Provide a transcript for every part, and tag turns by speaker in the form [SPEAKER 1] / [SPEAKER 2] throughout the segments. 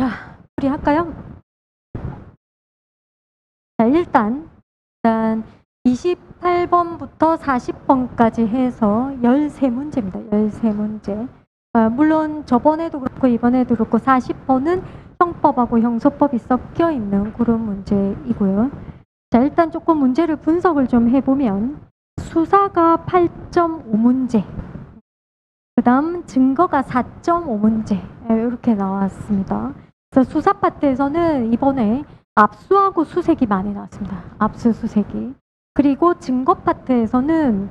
[SPEAKER 1] 자, 우리 할까요? 자, 일단 28번부터 40번까지 해서 13문제입니다. 13문제. 물론 저번에도 그렇고 이번에도 그렇고 40번은 형법하고 형소법이 섞여 있는 그런 문제이고요. 자, 일단 조금 문제를 분석을 좀 해보면 수사가 8.5문제, 그 다음 증거가 4.5문제 이렇게 나왔습니다. 그래서 수사 파트에서는 이번에 압수하고 수색이 많이 나왔습니다. 압수수색이. 그리고 증거 파트에서는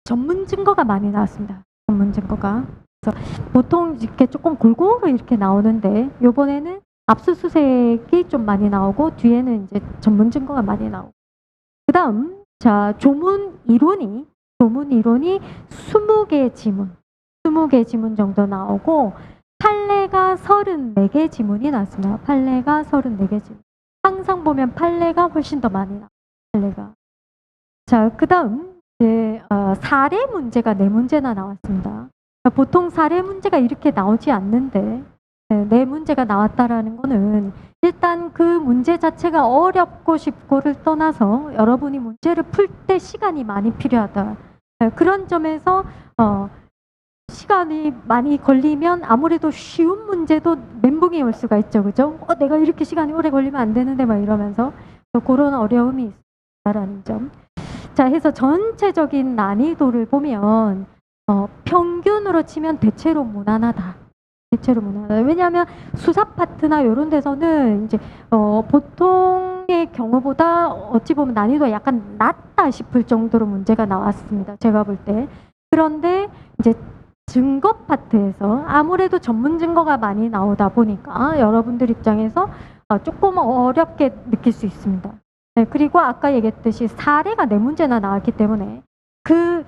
[SPEAKER 1] 전문 증거가 많이 나왔습니다. 전문 증거가. 그래서 보통 이렇게 조금 골고루 이렇게 나오는데 이번에는 압수수색이 좀 많이 나오고 뒤에는 이제 전문 증거가 많이 나오고. 그 다음 자 조문 이론이 20개 지문 20개 지문 정도 나오고 판례가 34개 지문이 나왔습니다. 판례가 34개 지문. 항상 보면 판례가 훨씬 더 많이 나와요. 판례가. 자, 그 다음 사례 문제가 4문제나 나왔습니다. 보통 사례 문제가 이렇게 나오지 않는데 4문제가 나왔다라는 거는 일단 그 문제 자체가 어렵고 쉽고를 떠나서 여러분이 문제를 풀 때 시간이 많이 필요하다. 그런 점에서 시간이 많이 걸리면 아무래도 쉬운 문제도 멘붕이 올 수가 있죠. 그죠? 내가 이렇게 시간이 오래 걸리면 안 되는데 막 이러면서 그런 어려움이 있다라는 점. 자, 해서 전체적인 난이도를 보면 평균으로 치면 대체로 무난하다. 대체로 무난하다. 왜냐하면 수사 파트나 이런 데서는 이제 보통의 경우보다 어찌 보면 난이도가 약간 낮다 싶을 정도로 문제가 나왔습니다. 제가 볼 때. 그런데 이제 증거 파트에서 아무래도 전문 증거가 많이 나오다 보니까 여러분들 입장에서 조금 어렵게 느낄 수 있습니다. 네, 그리고 아까 얘기했듯이 사례가 4문제나 나왔기 때문에 그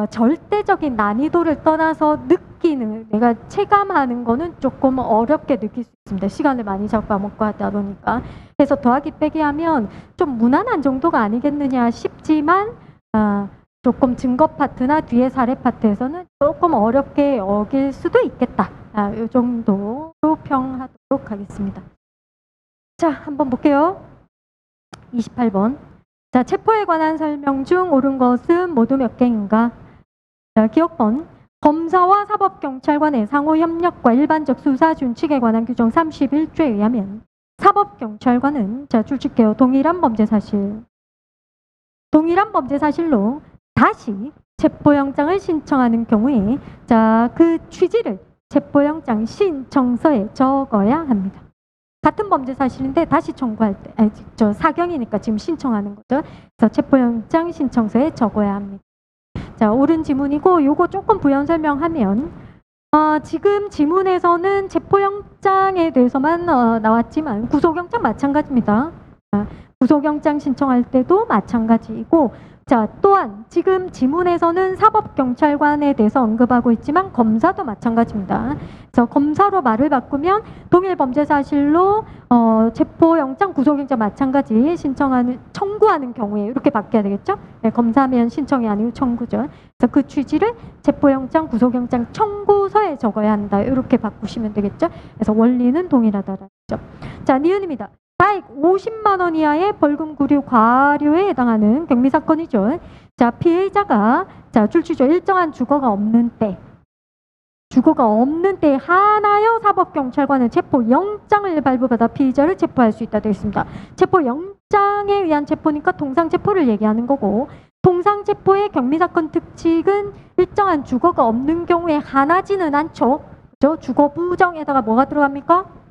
[SPEAKER 1] 절대적인 난이도를 떠나서 느끼는, 내가 체감하는 거는 조금 어렵게 느낄 수 있습니다. 시간을 많이 잡아먹고 하다 보니까. 그래서 더하기 빼기 하면 좀 무난한 정도가 아니겠느냐 싶지만 조금 증거 파트나 뒤에 사례 파트에서는 조금 어렵게 여길 수도 있겠다. 이 정도로 평하도록 하겠습니다. 자, 한번 볼게요. 28번. 자, 체포에 관한 설명 중 옳은 것은 모두 몇 개인가? 자, 기억번. 검사와 사법경찰관의 상호협력과 일반적 수사 준칙에 관한 규정 31조에 의하면 사법경찰관은, 자, 줄칠게요. 동일한 범죄 사실로 다시 체포영장을 신청하는 경우에 자, 그 취지를 체포영장 신청서에 적어야 합니다. 같은 범죄 사실인데 다시 청구할 때, 사경이니까 지금 신청하는 거죠. 그래서 체포영장 신청서에 적어야 합니다. 자, 옳은 지문이고 요거 조금 부연 설명하면 지금 지문에서는 체포영장에 대해서만 나왔지만 구속영장 마찬가지입니다. 구속영장 신청할 때도 마찬가지이고, 자, 또한 지금 지문에서는 사법경찰관에 대해서 언급하고 있지만 검사도 마찬가지입니다. 그래서 검사로 말을 바꾸면 동일 범죄 사실로 체포영장, 구속영장 마찬가지 청구하는 경우에 이렇게 바뀌어야 되겠죠? 네, 검사면 신청이 아니고 청구죠. 그래서 그 취지를 체포영장, 구속영장 청구서에 적어야 한다. 이렇게 바꾸시면 되겠죠? 그래서 원리는 동일하다라는 점. 자, 니은입니다. 가액 50만 원 이하의 벌금 구류 과료에 해당하는 경미사건이죠. 자, 피해자가 줄치죠. 일정한 주거가 없는 때에 한하여 사법경찰관은 체포영장을 발부받아 피의자를 체포할 수 있다 되어 있습니다. 체포영장에 의한 체포니까 통상체포를 얘기하는 거고, 통상체포의 경미사건 특칙은 일정한 주거가 없는 경우에 한하지는 않죠. 그죠? 주거 부정에다가 뭐가 들어갑니까?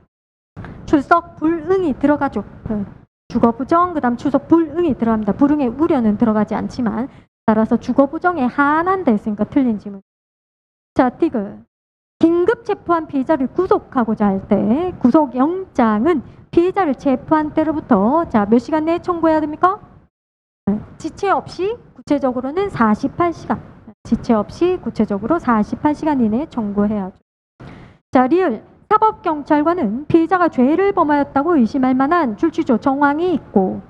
[SPEAKER 1] 출석 불응이 들어가죠. 주거 부정, 그 다음 출석 불응이 들어갑니다. 불응의 우려는 들어가지 않지만, 따라서 주거 부정에 한한다 했으니까 틀린 지문. 자, 티그. 긴급 체포한 피의자를 구속하고자 할 때 구속영장은 피의자를 체포한 때로부터 몇 시간 내에 청구해야 됩니까? 지체 없이 구체적으로는 48시간. 지체 없이 구체적으로 48시간 이내에 청구해야죠. 자, 리을. 사법경찰관은 피의자가 죄를 범하였다고 의심할 만한 줄치조 정황이 있고,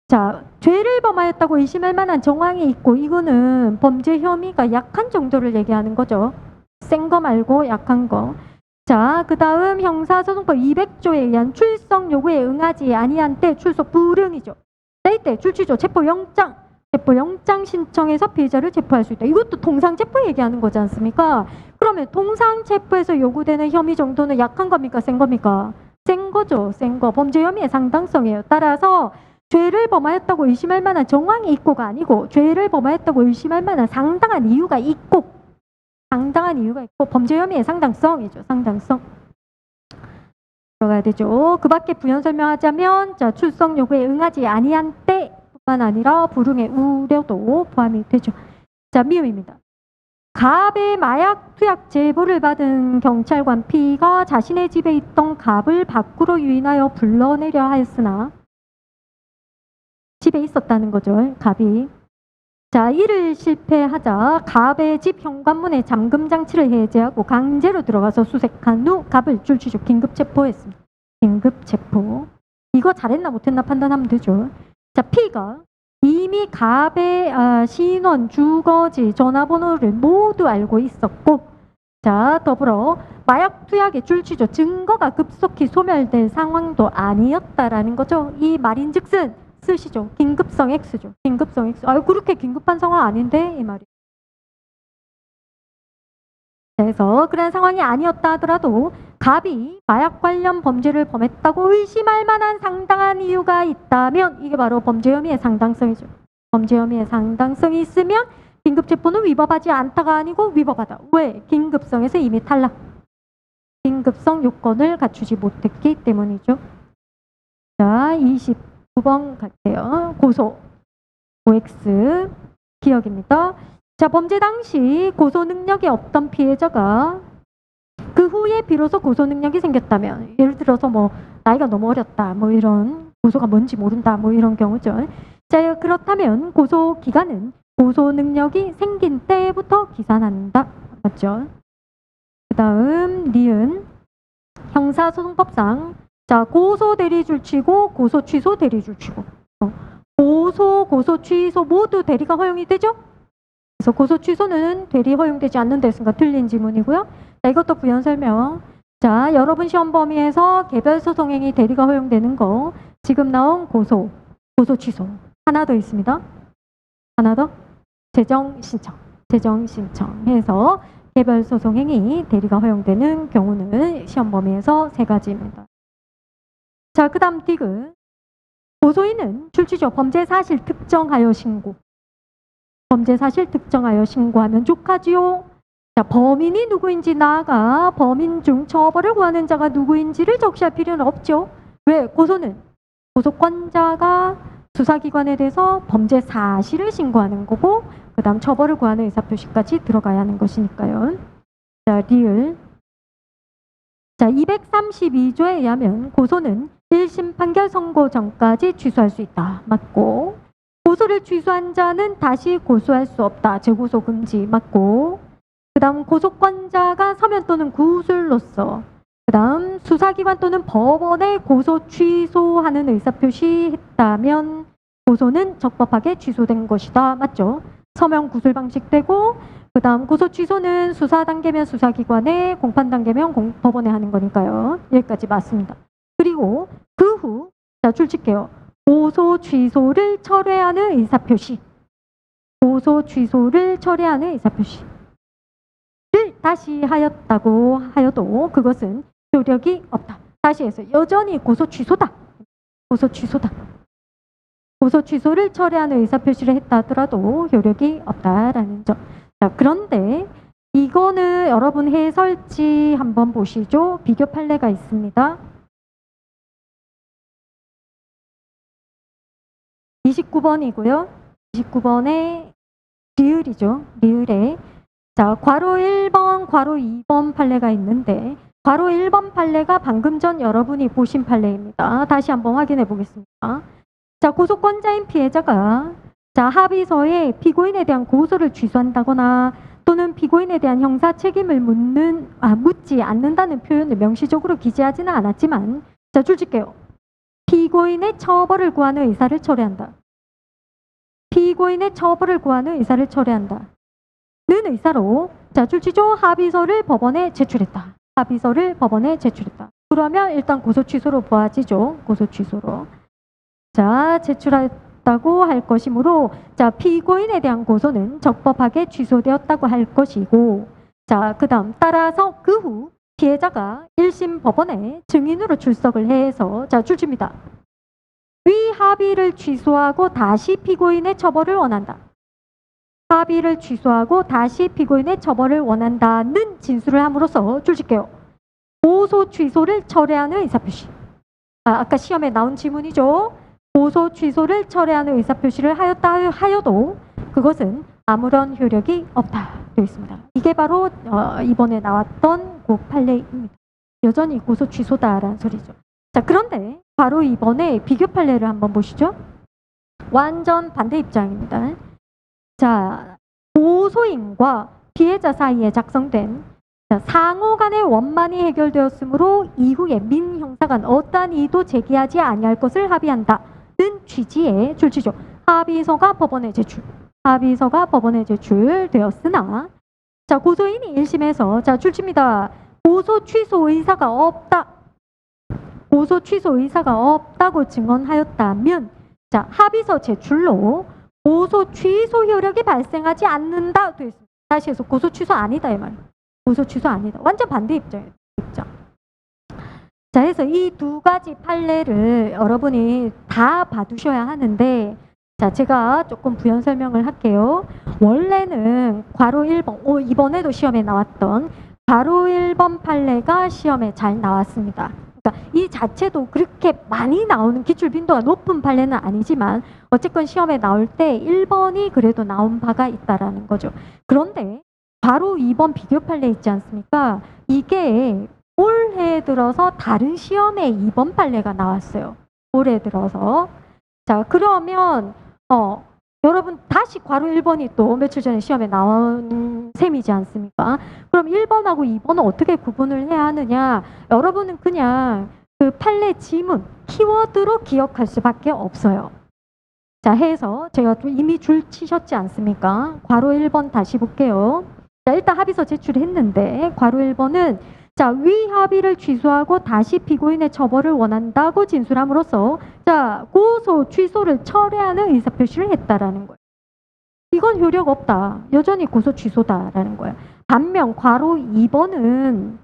[SPEAKER 1] 자, 죄를 범하였다고 의심할 만한 정황이 있고, 이거는 범죄 혐의가 약한 정도를 얘기하는 거죠. 센 거 말고 약한 거. 자, 그 다음 형사소송법 200조에 의한 출석 요구에 응하지 아니한 때 출석 불응이죠. 자, 이때 출치조 체포영장 신청해서 피해자를 체포할 수 있다. 이것도 동상체포 얘기하는 거지 않습니까? 그러면 동상체포에서 요구되는 혐의 정도는 약한 겁니까? 센 겁니까? 센 거죠. 센 거. 범죄 혐의의 상당성이에요. 따라서 죄를 범하였다고 의심할 만한 정황이 있고가 아니고 죄를 범하였다고 의심할 만한 상당한 이유가 있고 범죄 혐의의 상당성이죠. 상당성. 들어가야 되죠. 그 밖에 부연 설명하자면 자, 출석 요구에 응하지 아니한 때뿐만 아니라 불응의 우려도 포함이 되죠. 자, 미음입니다. 갑의 마약 투약 제보를 받은 경찰관 P가 자신의 집에 있던 갑을 밖으로 유인하여 불러내려 하였으나 집에 있었다는 거죠. 갑이. 자, 이를 실패하자 갑의 집 현관문에 잠금 장치를 해제하고 강제로 들어가서 수색한 후 갑을 출치조 긴급 체포했습니다. 긴급 체포. 이거 잘했나 못했나 판단하면 되죠. 자, P가 이미 갑의 신원, 주거지, 전화번호를 모두 알고 있었고, 자, 더불어 마약 투약의 출치조 증거가 급속히 소멸될 상황도 아니었다라는 거죠. 이 말인즉슨 쓰시죠. 긴급성 X죠. 긴급성 X. 아유, 그렇게 긴급한 상황 아닌데 이 말이. 그래서 그런 상황이 아니었다 하더라도 갑이 마약 관련 범죄를 범했다고 의심할 만한 상당한 이유가 있다면 이게 바로 범죄 혐의의 상당성이죠. 범죄 혐의의 상당성이 있으면 긴급체포는 위법하지 않다가 아니고 위법하다. 왜? 긴급성에서 이미 탈락. 긴급성 요건을 갖추지 못했기 때문이죠. 자, 29번 갈게요. 고소. OX 기억입니다. 자, 범죄 당시 고소 능력이 없던 피해자가 그 후에 비로소 고소 능력이 생겼다면, 예를 들어서 뭐 나이가 너무 어렸다, 뭐 이런, 고소가 뭔지 모른다, 뭐 이런 경우죠. 자, 그렇다면 고소 기간은 고소 능력이 생긴 때부터 기산한다. 맞죠? 그 다음 니은 형사소송법상 자, 고소 대리줄 치고 고소 취소 대리줄 치고 고소 취소 모두 대리가 허용이 되죠? 그래서 고소 취소는 대리 허용되지 않는 데있으니까 틀린 지문이고요. 자, 이것도 부연 설명. 자, 여러분 시험 범위에서 개별 소송행위 대리가 허용되는 거 지금 나온 고소 취소 하나 더 있습니다. 하나 더 재정 신청 해서 개별 소송행위 대리가 허용되는 경우는 시험 범위에서 세 가지입니다. 자, 그 다음 디귿. 고소인은 출치조 범죄 사실 특정하여 신고. 범죄 사실 특정하여 신고하면 족하지요. 자, 범인이 누구인지 나아가 범인 중 처벌을 구하는 자가 누구인지를 적시할 필요는 없죠. 왜? 고소는 고소권자가 수사기관에 대해서 범죄 사실을 신고하는 거고 그 다음 처벌을 구하는 의사표시까지 들어가야 하는 것이니까요. 자, 리을. 자, 232조에 의하면 고소는 1심 판결 선고 전까지 취소할 수 있다. 맞고. 고소를 취소한 자는 다시 고소할 수 없다. 재고소 금지. 맞고. 그 다음 고소권자가 서면 또는 구술로서 그 다음 수사기관 또는 법원에 고소 취소하는 의사표시 했다면 고소는 적법하게 취소된 것이다. 맞죠? 서면 구술 방식되고 그 다음 고소 취소는 수사 단계면 수사기관에 공판 단계면 법원에 하는 거니까요. 여기까지 맞습니다. 그리고 그 후 자, 출칙해요. 고소 취소를 철회하는 의사표시. 고소 취소를 철회하는 의사표시를 다시 하였다고 하여도 그것은 효력이 없다. 다시 해서 여전히 고소 취소다. 고소 취소다. 고소 취소를 철회하는 의사표시를 했다 하더라도 효력이 없다라는 점. 자, 그런데 이거는 여러분 해설지 한번 보시죠. 비교 판례가 있습니다. 29번이고요. 29번에 리을이죠. 리을에 자, 괄호 1번, 괄호 2번 판례가 있는데 괄호 1번 판례가 방금 전 여러분이 보신 판례입니다. 다시 한번 확인해 보겠습니다. 자, 고소권자인 피해자가 자, 합의서에 피고인에 대한 고소를 취소한다거나 또는 피고인에 대한 형사 책임을 묻지 않는다는 표현을 명시적으로 기재하지는 않았지만 자, 줄칠게요. 피고인의 처벌을 구하는 의사를 철회한다. 피고인의 처벌을 구하는 의사를 철회한다. 는 의사로 자, 출치조 합의서를 법원에 제출했다. 합의서를 법원에 제출했다. 그러면 일단 고소 취소로 보아지죠. 고소 취소로. 자, 제출했다고 할 것이므로 자, 피고인에 대한 고소는 적법하게 취소되었다고 할 것이고 자, 그다음 따라서 그 후 피해자가 1심 법원에 증인으로 출석을 해서 자, 출주입니다. 위 합의를 취소하고 다시 피고인의 처벌을 원한다. 합의를 취소하고 다시 피고인의 처벌을 원한다는 진술을 함으로써 줄칠게요. 고소 취소를 철회하는 의사표시. 아까 시험에 나온 지문이죠. 고소 취소를 철회하는 의사표시를 하였다 하여도 그것은 아무런 효력이 없다 되어 있습니다. 이게 바로 이번에 나왔던 그 판례입니다. 여전히 고소 취소다라는 소리죠. 자, 그런데 바로 이번에 비교 판례를 한번 보시죠. 완전 반대 입장입니다. 자, 고소인과 피해자 사이에 작성된 상호 간의 원만이 해결되었으므로 이후에 민형사간 어떠한 이의도 제기하지 아니할 것을 합의한다는 취지의 출치죠. 합의서가 법원에 제출되었으나 자, 고소인이 1심에서 자, 출치입니다. 고소 취소 의사가 없다고 증언하였다면 자, 합의서 제출로 고소 취소 효력이 발생하지 않는다 되어 있습니다. 다시 해서 고소 취소 아니다 이 말이에요. 고소 취소 아니다. 완전 반대 입장이에요. 자, 해서 이 두 가지 판례를 여러분이 다 봐두셔야 하는데 자, 제가 조금 부연 설명을 할게요. 원래는 괄호 1번, 이번에도 시험에 나왔던 괄호 1번 판례가 시험에 잘 나왔습니다. 그러니까 이 자체도 그렇게 많이 나오는 기출 빈도가 높은 판례는 아니지만 어쨌건 시험에 나올 때 1번이 그래도 나온 바가 있다라는 거죠. 그런데 바로 2번 비교 판례 있지 않습니까? 이게 올해 들어서 다른 시험에 2번 판례가 나왔어요. 올해 들어서. 자, 그러면 여러분 다시 괄호 1번이 또 며칠 전에 시험에 나온 셈이지 않습니까? 그럼 1번하고 2번은 어떻게 구분을 해야 하느냐? 여러분은 그냥 그 판례 지문, 키워드로 기억할 수밖에 없어요. 자, 해서 제가 좀 이미 줄 치셨지 않습니까? 괄호 1번 다시 볼게요. 자, 일단 합의서 제출했는데 괄호 1번은 자, 위 합의를 취소하고 다시 피고인의 처벌을 원한다고 진술함으로써 자, 고소 취소를 철회하는 의사표시를 했다라는 거예요. 이건 효력 없다. 여전히 고소 취소다라는 거예요. 반면 괄호 2번은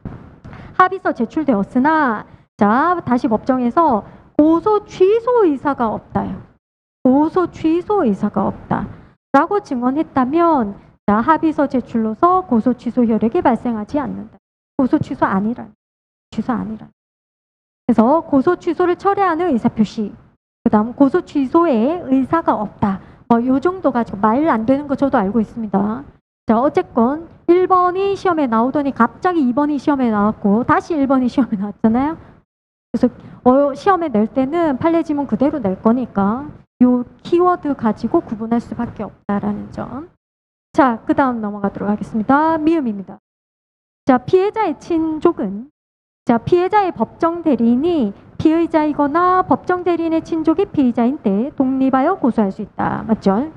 [SPEAKER 1] 합의서 제출되었으나 자, 다시 법정에서 고소 취소 의사가 없다요. 고소 취소 의사가 없다라고 증언했다면 자, 합의서 제출로서 고소 취소 효력이 발생하지 않는다. 고소 취소 아니라. 그래서 고소 취소를 철회하는 의사표시. 그다음 고소 취소에 의사가 없다. 요 정도 가지고 말 안 되는 거 저도 알고 있습니다. 자, 어쨌건 1번이 시험에 나오더니 갑자기 2번이 시험에 나왔고 다시 1번이 시험에 나왔잖아요. 그래서 시험에 낼 때는 판례 지문 그대로 낼 거니까 요 키워드 가지고 구분할 수밖에 없다라는 점. 자, 그 다음 넘어가도록 하겠습니다. 미음입니다. 자, 피해자의 친족은 자, 피해자의 법정 대리인이 피의자이거나 법정 대리인의 친족이 피의자인 때 독립하여 고소할 수 있다. 맞죠?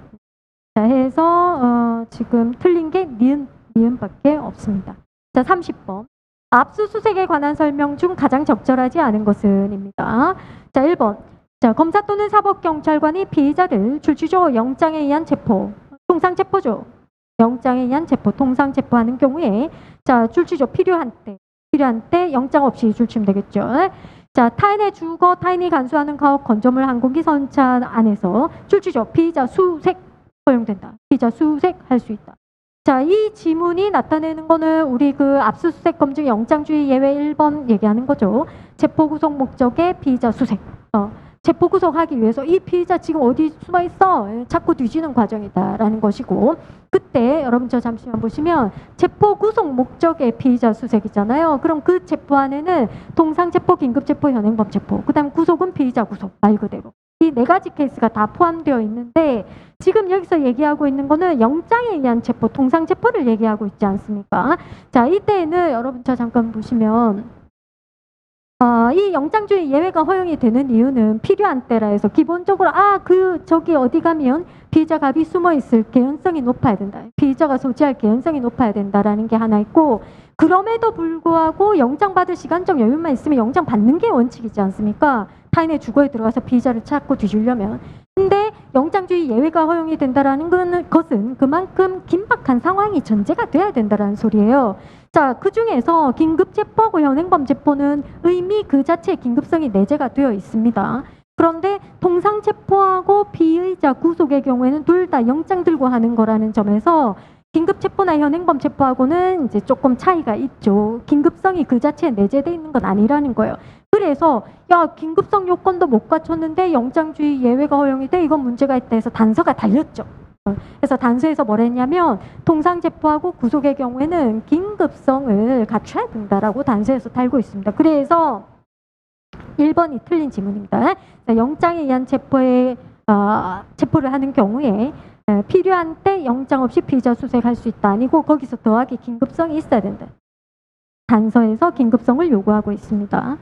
[SPEAKER 1] 자, 해서 지금 틀린 게 니은밖에 없습니다. 자, 30번. 압수수색에 관한 설명 중 가장 적절하지 않은 것은입니다. 자, 1번. 자, 검사 또는 사법경찰관이 피의자를 출치조 영장에 의한 체포, 통상체포죠. 영장에 의한 체포, 통상체포하는 경우에 자, 출치조 필요한 때 영장 없이 출치면 되겠죠. 자, 타인의 주거, 타인이 간수하는 가옥, 건조물, 항공기, 선차 안에서 출치조 피의자 수색 허용된다. 피의자 수색할 수 있다. 자, 이 지문이 나타내는 거는 우리 그 압수수색 검증 영장주의 예외 1번 얘기하는 거죠. 체포 구속 목적의 피의자 수색. 체포 구속하기 위해서 이 피의자 지금 어디 숨어 있어? 찾고 뒤지는 과정이다라는 것이고, 그때 여러분 저 잠시만 보시면 체포 구속 목적의 피의자 수색이잖아요. 그럼 그 체포 안에는 통상체포, 긴급체포, 현행범체포, 그다음 구속은 피의자 구속 말 그대로 이 네 가지 케이스가 다 포함되어 있는데 지금 여기서 얘기하고 있는 거는 영장에 의한 체포, 통상체포를 얘기하고 있지 않습니까? 자, 이때는 여러분 저 잠깐 보시면 이 영장주의 예외가 허용이 되는 이유는 필요한 때라 해서 기본적으로 저기 어디 가면 피의자 갑이 숨어 있을 개연성이 높아야 된다. 피의자가 소지할 개연성이 높아야 된다라는 게 하나 있고, 그럼에도 불구하고 영장 받을 시간적 여유만 있으면 영장 받는 게 원칙이지 않습니까? 타인의 주거에 들어가서 피의자를 찾고 뒤지려면. 근데 영장주의 예외가 허용이 된다라는 것은 그만큼 긴박한 상황이 전제가 돼야 된다라는 소리예요. 자, 그 중에서 긴급체포하고 현행범체포는 의미 그 자체의 긴급성이 내재가 되어 있습니다. 그런데 통상체포하고 피의자 구속의 경우에는 둘 다 영장 들고 하는 거라는 점에서 긴급체포나 현행범체포하고는 이제 조금 차이가 있죠. 긴급성이 그 자체에 내재되어 있는 건 아니라는 거예요. 그래서 야, 긴급성 요건도 못 갖췄는데 영장주의 예외가 허용이 돼, 이건 문제가 있다 해서 단서가 달렸죠. 그래서 단서에서 뭘 했냐면 통상체포하고 구속의 경우에는 긴급성을 갖춰야 된다라고 단서에서 달고 있습니다. 그래서 1번이 틀린 지문입니다. 영장에 의한 체포를 하는 경우에 필요한 때 영장 없이 피의자 수색할 수 있다. 아니고 거기서 더하기 긴급성이 있어야 된다. 단서에서 긴급성을 요구하고 있습니다.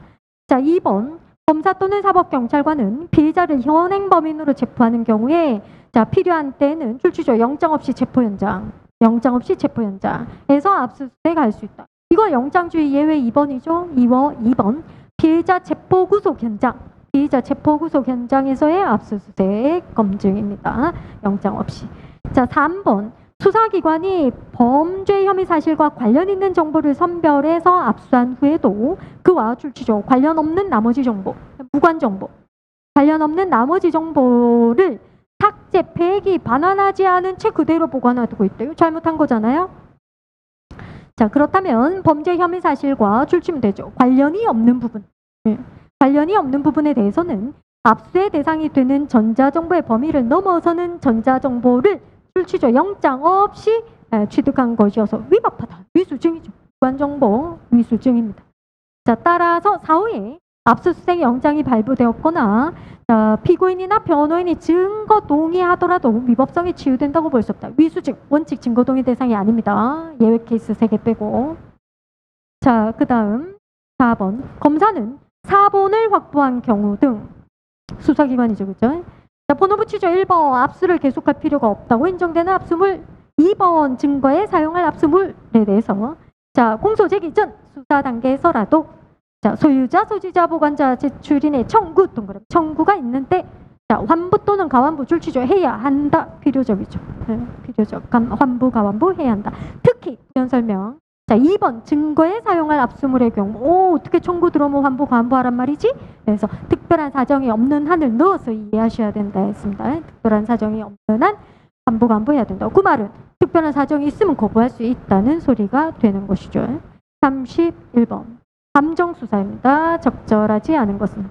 [SPEAKER 1] 자, 2번. 검사 또는 사법경찰관은 피의자를 현행범인으로 체포하는 경우에 자, 필요한 때는 출치조 영장 없이 체포 현장에서 압수수색할 수 있다. 이거 영장주의 예외 2번이죠. 2번. 피의자 체포 구속 현장에서의 압수수색 검증입니다. 영장 없이. 자, 3번. 수사기관이 범죄 혐의 사실과 관련 있는 정보를 선별해서 압수한 후에도 그와 출치조 관련 없는 나머지 정보, 무관 정보, 관련 없는 나머지 정보를 삭제, 폐기, 반환하지 않은 채 그대로 보관하고 있대요. 잘못한 거잖아요. 자, 그렇다면 범죄 혐의 사실과 출치면 되죠. 관련이 없는 부분에 대해서는 압수의 대상이 되는 전자정보의 범위를 넘어서는 전자정보를 출치조 영장 없이 취득한 것이어서 위법하다. 위수증이죠. 무관정보 위수증입니다. 자, 따라서 사후에 압수수색 영장이 발부되었거나 피고인이나 변호인이 증거 동의하더라도 위법성이 치유된다고 볼 수 없다. 위수증, 원칙 증거 동의 대상이 아닙니다. 예외 케이스 3개 빼고. 자, 그 다음 4번. 검사는 사본을 확보한 경우 등 수사기관이죠. 그죠? 자, 번호부 취조 1번 압수를 계속할 필요가 없다고 인정되는 압수물, 2번 증거에 사용할 압수물에 대해서 자, 공소 제기 전 수사 단계에서라도 자, 소유자, 소지자, 보관자, 제출인의 청구, 동그라미 청구가 있는데 자, 환부 또는 가환부 출치조 해야 한다. 필요적이죠. 필요적. 환부, 가환부 해야 한다. 특히 부연 설명. 자, 2번 증거에 사용할 압수물의 경우 어떻게 청구 들어오면 환부, 가환부 하란 말이지? 그래서 특별한 사정이 없는 한을 넣어서 이해하셔야 된다 했습니다. 특별한 사정이 없는 한 환부, 가환부 해야 된다. 그 말은 특별한 사정이 있으면 거부할 수 있다는 소리가 되는 것이죠. 31번. 감정수사입니다. 적절하지 않은 것은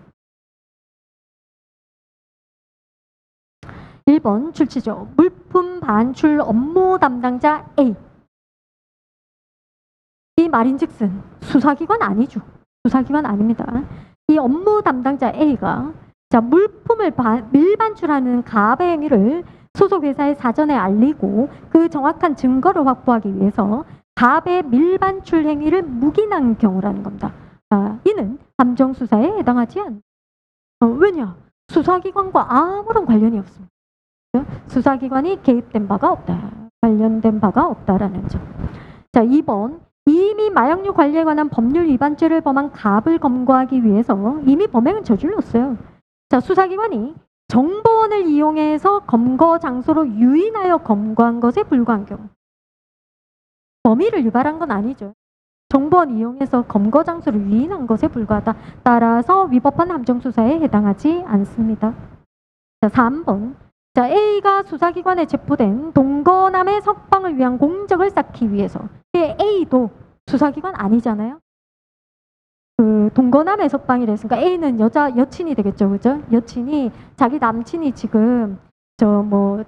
[SPEAKER 1] 1번 출치조 물품 반출 업무 담당자 A. 이 말인즉슨 수사기관 아니죠. 수사기관 아닙니다. 이 업무 담당자 A가 자, 물품을 밀반출하는 가압의 행위를 소속 회사에 사전에 알리고 그 정확한 증거를 확보하기 위해서 가압의 밀반출 행위를 묵인한 경우라는 겁니다. 이는 감정수사에 해당하지 않다. 왜냐? 수사기관과 아무런 관련이 없습니다. 수사기관이 개입된 바가 없다. 관련된 바가 없다라는 점. 자, 2번. 이미 마약류 관리에 관한 법률 위반죄를 범한 가압을 검거하기 위해서 이미 범행은 저질렀어요. 자, 수사기관이 정보원을 이용해서 검거 장소로 유인하여 검거한 것에 불과한 경우. 범위를 유발한 건 아니죠. 정보원 이용해서 검거 장소를 유인한 것에 불과하다. 따라서 위법한 함정수사에 해당하지 않습니다. 자, 3번. 자, A가 수사기관에 체포된 동거남의 석방을 위한 공적을 쌓기 위해서 A도 수사기관 아니잖아요. 그 동거남의 석방이랬으니까 A는 여친이 되겠죠. 그죠? 여친이 자기 남친이 지금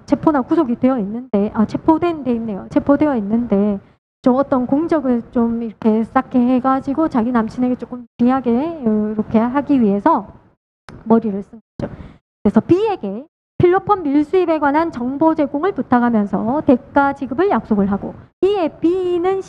[SPEAKER 1] 체포나 구속이 되어 있는데 체포된 데 있네요. 체포되어 있는데 좀 어떤 공적을 좀 이렇게 쌓게 해가지고 자기 남친에게 조금 유리하게 이렇게 하기 위해서 머리를 쓴 거죠. 그래서 B에게 필로폰 밀수입에 관한 정보 제공을 부탁하면서 대가 지급을 약속을 하고 이에 B는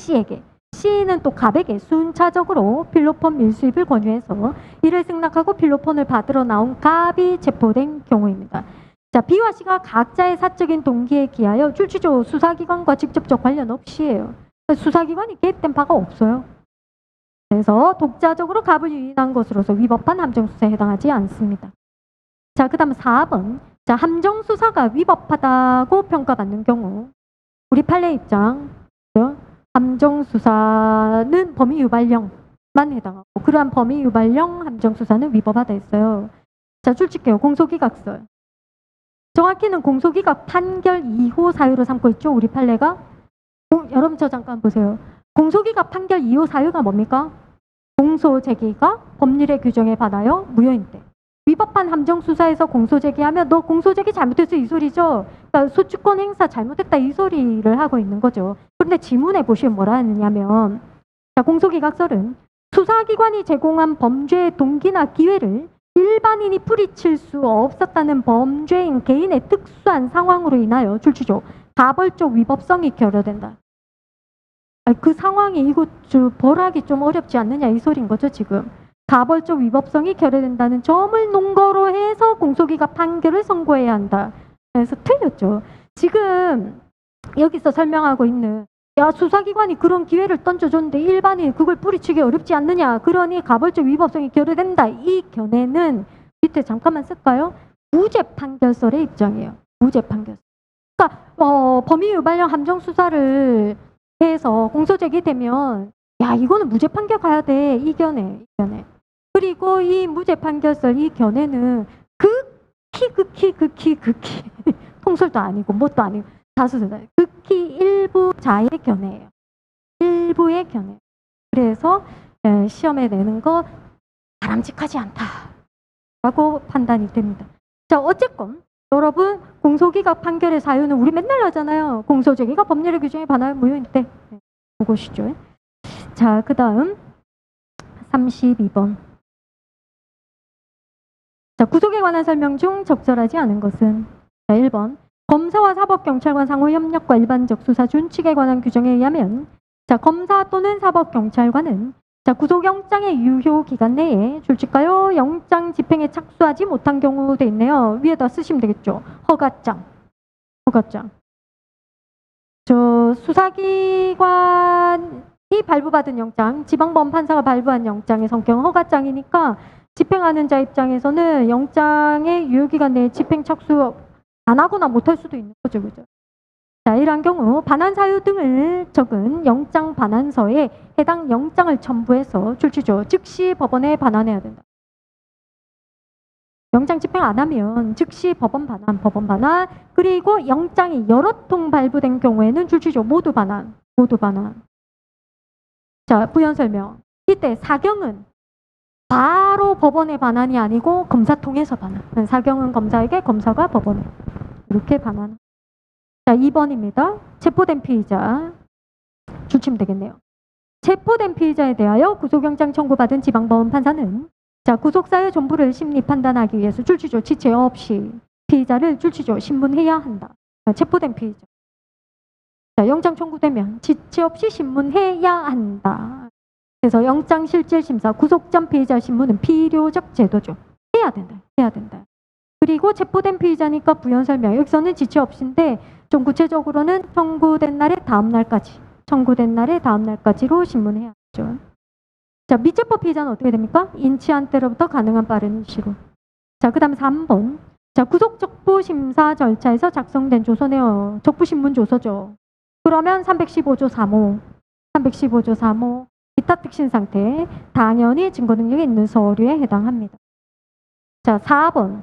[SPEAKER 1] C는 또 갑에게 순차적으로 필로폰 밀수입을 권유해서 이를 승낙하고 필로폰을 받으러 나온 갑이 체포된 경우입니다. 자, B와 C가 각자의 사적인 동기에 기하여 출치조 수사기관과 직접적 관련 없이에요. 수사기관이 개입된 바가 없어요. 그래서 독자적으로 갑을 유인한 것으로서 위법한 함정수사에 해당하지 않습니다. 자, 그 다음 4번. 자, 함정수사가 위법하다고 평가받는 경우 우리 판례 입장, 함정수사는 범위유발령만 해당하고 그러한 범위유발령 함정수사는 위법하다 했어요. 자, 출칙해요. 공소기각설. 정확히는 공소기각 판결 이후 사유로 삼고 있죠. 우리 판례가. 여러분 저 잠깐 보세요. 공소기각 판결 이후 사유가 뭡니까? 공소제기가 법률의 규정에 반하여 무효인 때. 위법한 함정수사에서 공소제기하면 너 공소제기 잘못했어 이 소리죠. 그러니까 소추권 행사 잘못했다 이 소리를 하고 있는 거죠. 그런데 지문에 보시면 뭐라 했느냐면 자, 공소기각설은 수사기관이 제공한 범죄의 동기나 기회를 일반인이 뿌리칠 수 없었다는 범죄인 개인의 특수한 상황으로 인하여 출치죠. 가벌적 위법성이 결여된다. 그 상황이 이거 벌하기 좀 어렵지 않느냐 이 소리인 거죠 지금. 가벌적 위법성이 결여된다는 점을 논거로 해서 공소기각 판결을 선고해야 한다. 그래서 틀렸죠. 지금 여기서 설명하고 있는 야 수사기관이 그런 기회를 던져줬는데 일반인이 그걸 뿌리치기 어렵지 않느냐. 그러니 가벌적 위법성이 결여된다. 이 견해는 밑에 잠깐만 쓸까요? 무죄 판결설의 입장이에요. 무죄 판결설. 그러니까 범위유발령 함정수사를 해서 공소제기되면 야 이거는 무죄 판결 가야 돼. 이 견해. 그리고 이 무죄 판결설 이 견해는 극히 통설도 아니고 뭣도 아니고 다수다. 극히 일부자의 견해예요. 일부의 견해. 그래서 시험에 내는 거 바람직하지 않다라고 판단이 됩니다. 자, 어쨌건 여러분 공소기각 판결의 사유는 우리 맨날 하잖아요. 공소제기가 법률의 규정에 반하여 무효인 때. 그것이죠. 자, 그 다음 32번. 자, 구속에 관한 설명 중 적절하지 않은 것은 자, 1번. 검사와 사법경찰관 상호 협력과 일반적 수사 준칙에 관한 규정에 의하면 자, 검사 또는 사법경찰관은 자, 구속영장의 유효기간 내에 출칙하여 영장 집행에 착수하지 못한 경우 돼 있네요. 위에다 쓰시면 되겠죠. 허가장. 저 수사기관이 발부받은 영장, 지방법원판사가 발부한 영장의 성격은 허가장이니까 집행하는 자 입장에서는 영장의 유효기간 내에 집행 착수 안 하거나 못할 수도 있는 거죠. 그죠? 자, 이러한 경우 반환 사유 등을 적은 영장 반환서에 해당 영장을 첨부해서 출치죠. 즉시 법원에 반환해야 된다. 영장 집행 안 하면 즉시 법원 반환. 그리고 영장이 여러 통 발부된 경우에는 출치죠. 모두 반환. 자, 부연 설명. 이때 사경은 바로 법원에 반환이 아니고 검사 통해서 반환. 사경은 검사에게, 검사가 법원에. 이렇게 반환. 자, 2번입니다. 체포된 피의자. 주치면 되겠네요. 체포된 피의자에 대하여 구속영장 청구받은 지방법원 판사는 자, 구속사유 전부를 심리 판단하기 위해서 출치조 지체 없이 피의자를 출치조 신문해야 한다. 자, 체포된 피의자. 자, 영장 청구되면 지체 없이 신문해야 한다. 그래서 영장실질심사 구속 전 피의자 신문은 필요적 제도죠. 해야 된다. 그리고 체포된 피의자니까 부연 설명. 여기서는 지체 없이인데 좀 구체적으로는 청구된 날의 다음 날까지로 신문해야 하죠. 자, 미체포 피의자는 어떻게 됩니까? 인치한 때로부터 가능한 빠른 시로. 자, 그 다음 3번. 자, 구속 적부 심사 절차에서 작성된 조서네요. 적부 신문 조서죠. 그러면 315조 3호 기타 특신 상태 당연히 증거 능력이 있는 서류에 해당합니다. 자, 4번.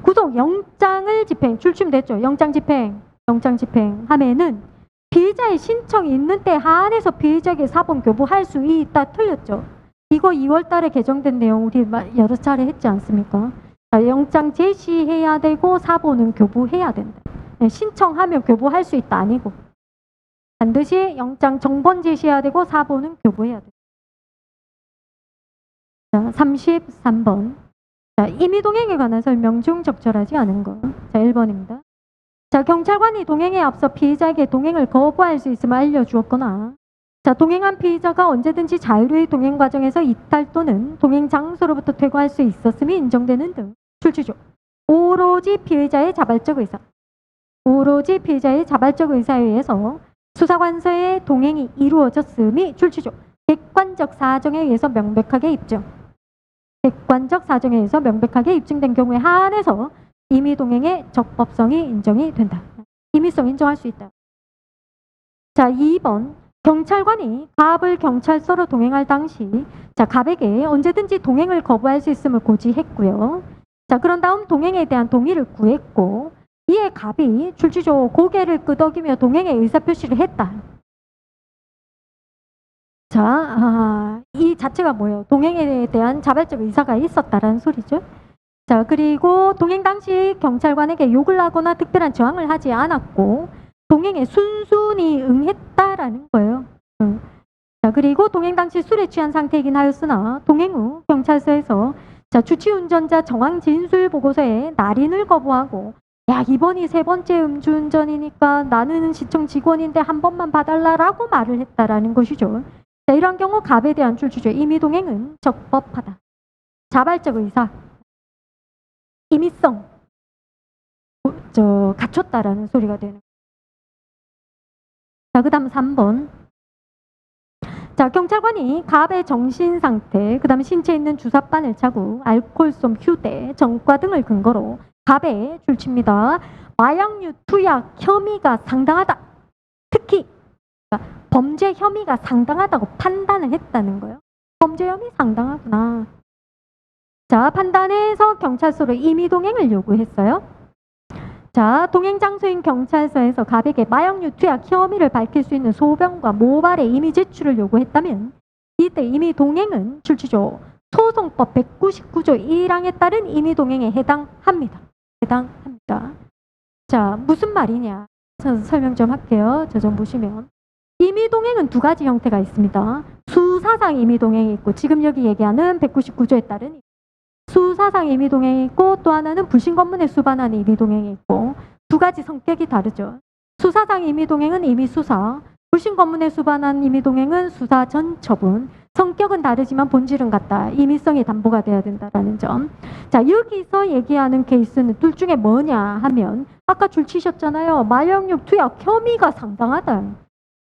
[SPEAKER 1] 구속 영장을 집행, 출침됐죠. 영장 집행 하면은 피의자의 신청이 있는 때 한해서 피의자에게 사본 교부할 수 있다. 틀렸죠. 이거 2월 달에 개정된 내용 우리 여러 차례 했지 않습니까? 자, 영장 제시해야 되고 사본은 교부해야 된다. 신청하면 교부할 수 있다 아니고 반드시 영장 정본 제시해야 되고 사본은 교부해야 된다. 자, 33번. 자, 임의동행에 관한 설명 중 적절하지 않은 것. 자, 1번입니다. 자, 경찰관이 동행에 앞서 피의자에게 동행을 거부할 수 있음을 알려주었거나 자, 동행한 피의자가 언제든지 자유로이 동행 과정에서 이탈 또는 동행 장소로부터 퇴거할 수 있었음이 인정되는 등 출치조. 오로지 피의자의 자발적 의사에 의해서 수사관서의 동행이 이루어졌음이 출치조. 객관적 사정에 의해서 명백하게 입증. 객관적 사정에 의해서 명백하게 입증된 경우에 한해서 임의동행의 적법성이 인정이 된다. 임의성 인정할 수 있다. 자, 2번. 경찰관이 갑을 경찰서로 동행할 당시 자, 갑에게 언제든지 동행을 거부할 수 있음을 고지했고요. 자, 그런 다음 동행에 대한 동의를 구했고 이에 갑이 출치조 고개를 끄덕이며 동행의 의사표시를 했다. 자, 이 자체가 뭐예요? 동행에 대한 자발적 의사가 있었다라는 소리죠. 자, 그리고 동행 당시 경찰관에게 욕을 하거나 특별한 저항을 하지 않았고 동행에 순순히 응했다라는 거예요. 자, 그리고 동행 당시 술에 취한 상태이긴 하였으나 동행 후 경찰서에서 자, 주치운전자 정황 진술 보고서에 날인을 거부하고 야, 이번이 3번째 음주운전이니까 나는 시청 직원인데 한 번만 봐달라라고 말을 했다라는 것이죠. 자, 이런 경우 갑에 대한 출치조 임의동행은 적법하다. 자발적 의사, 임의성 갖췄다라는 소리가 되는. 자, 그 다음 3번. 자, 경찰관이 갑의 정신 상태, 그 다음에 신체에 있는 주사바늘 자국, 알코올솜, 휴대, 전과 등을 근거로 갑의 출치입니다. 마약류 투약 혐의가 상당하다. 특히 범죄 혐의가 상당하다고 판단을 했다는 거예요. 범죄 혐의 상당하구나. 자, 판단해서 경찰서로 임의동행을 요구했어요. 자, 동행 장소인 경찰서에서 갑에게 마약류 투약 혐의를 밝힐 수 있는 소변과 모발의 임의 제출을 요구했다면 이때 임의동행은 출치조 소송법 199조 1항에 따른 임의동행에 해당합니다. 해당합니다. 자, 무슨 말이냐? 설명 좀 할게요. 저 좀 보시면 임의동행은 두 가지 형태가 있습니다. 수사상 임의동행이 있고 지금 여기 얘기하는 199조에 따른 수사상 임의동행이 있고 또 하나는 불신검문에 수반한 임의동행이 있고 두 가지 성격이 다르죠. 수사상 임의동행은 임의수사, 불신검문에 수반한 임의동행은 수사 전 처분. 성격은 다르지만 본질은 같다. 임의성이 담보가 돼야 된다는 점. 자, 여기서 얘기하는 케이스는 둘 중에 뭐냐 하면 아까 줄치셨잖아요. 마약류 투약 혐의가 상당하다.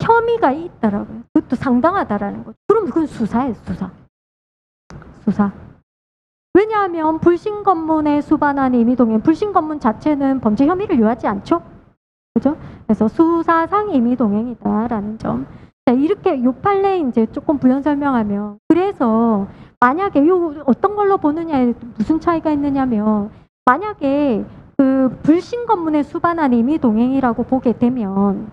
[SPEAKER 1] 혐의가 있다라고요. 그것도 상당하다라는 거죠. 그럼 그건 수사예요. 수사. 왜냐하면 불신검문에 수반한 임의동행, 불신검문 자체는 범죄 혐의를 요하지 않죠? 그죠? 그래서 수사상 임의동행이다라는 점. 자, 이렇게 요 판례 이제 조금 부연 설명하면 그래서 만약에 요 어떤 걸로 보느냐에 무슨 차이가 있느냐면 만약에 그 불신검문에 수반한 임의동행이라고 보게 되면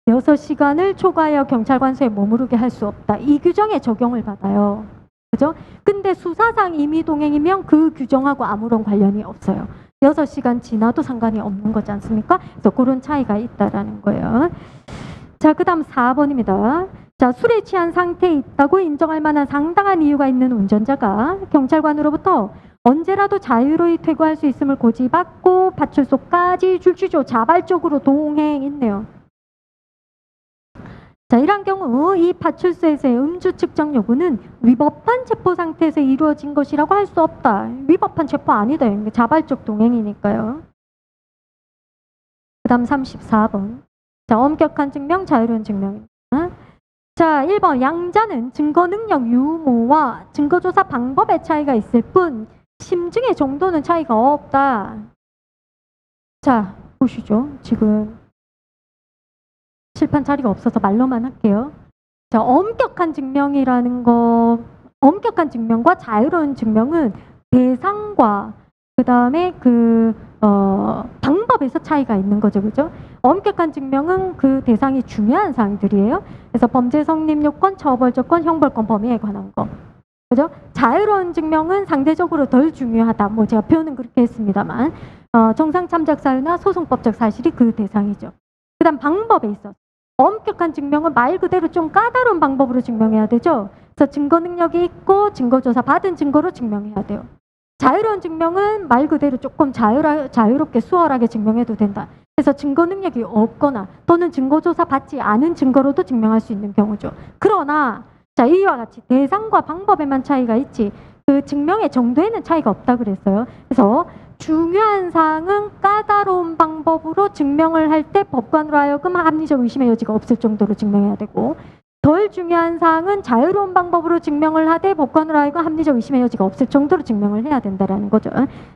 [SPEAKER 1] 6시간을 초과하여 경찰관서에 머무르게 할 수 없다. 이 규정에 적용을 받아요. 그죠? 근데 수사상 임의동행이면 그 규정하고 아무런 관련이 없어요. 6시간 지나도 상관이 없는 거지 않습니까? 그래서 그런 차이가 있다라는 거예요. 자, 그 다음 4번입니다. 자, 술에 취한 상태에 있다고 인정할 만한 상당한 이유가 있는 운전자가 경찰관으로부터 언제라도 자유로이 퇴거할 수 있음을 고지받고 파출소까지 출치조 자발적으로 동행했네요. 자, 이런 경우 이 파출소에서의 음주 측정 요구는 위법한 체포 상태에서 이루어진 것이라고 할 수 없다. 위법한 체포 아니다. 자발적 동행이니까요. 그 다음 34번. 자, 엄격한 증명, 자유로운 증명입니다. 자, 1번. 양자는 증거 능력 유무와 증거조사 방법의 차이가 있을 뿐 심증의 정도는 차이가 없다. 자, 보시죠. 지금 칠판 자리가 없어서 말로만 할게요. 자, 엄격한 증명이라는 거, 엄격한 증명과 자유로운 증명은 대상과 그 다음에 방법에서 차이가 있는 거죠. 그죠? 엄격한 증명은 그 대상이 중요한 사항들이에요. 그래서 범죄 성립 요건, 처벌 조건, 형벌권 범위에 관한 거. 그죠? 자유로운 증명은 상대적으로 덜 중요하다. 뭐 제가 표현은 그렇게 했습니다만, 정상 참작 사유나 소송법적 사실이 그 대상이죠. 그 다음 방법에 있어서. 엄격한 증명은 말 그대로 좀 까다로운 방법으로 증명해야 되죠. 그래서 증거 능력이 있고 증거조사 받은 증거로 증명해야 돼요. 자유로운 증명은 말 그대로 조금 자유롭게 수월하게 증명해도 된다. 그래서 증거 능력이 없거나 또는 증거조사 받지 않은 증거로도 증명할 수 있는 경우죠. 그러나 자, 이와 같이 대상과 방법에만 차이가 있지 그 증명의 정도에는 차이가 없다 그랬어요. 그래서 중요한 사항은 까다로운 방법으로 증명을 할 때 법관으로 하여금 합리적 의심의 여지가 없을 정도로 증명해야 되고, 덜 중요한 사항은 자유로운 방법으로 증명을 하되 법관으로 하여금 합리적 의심의 여지가 없을 정도로 증명을 해야 된다라는 거죠.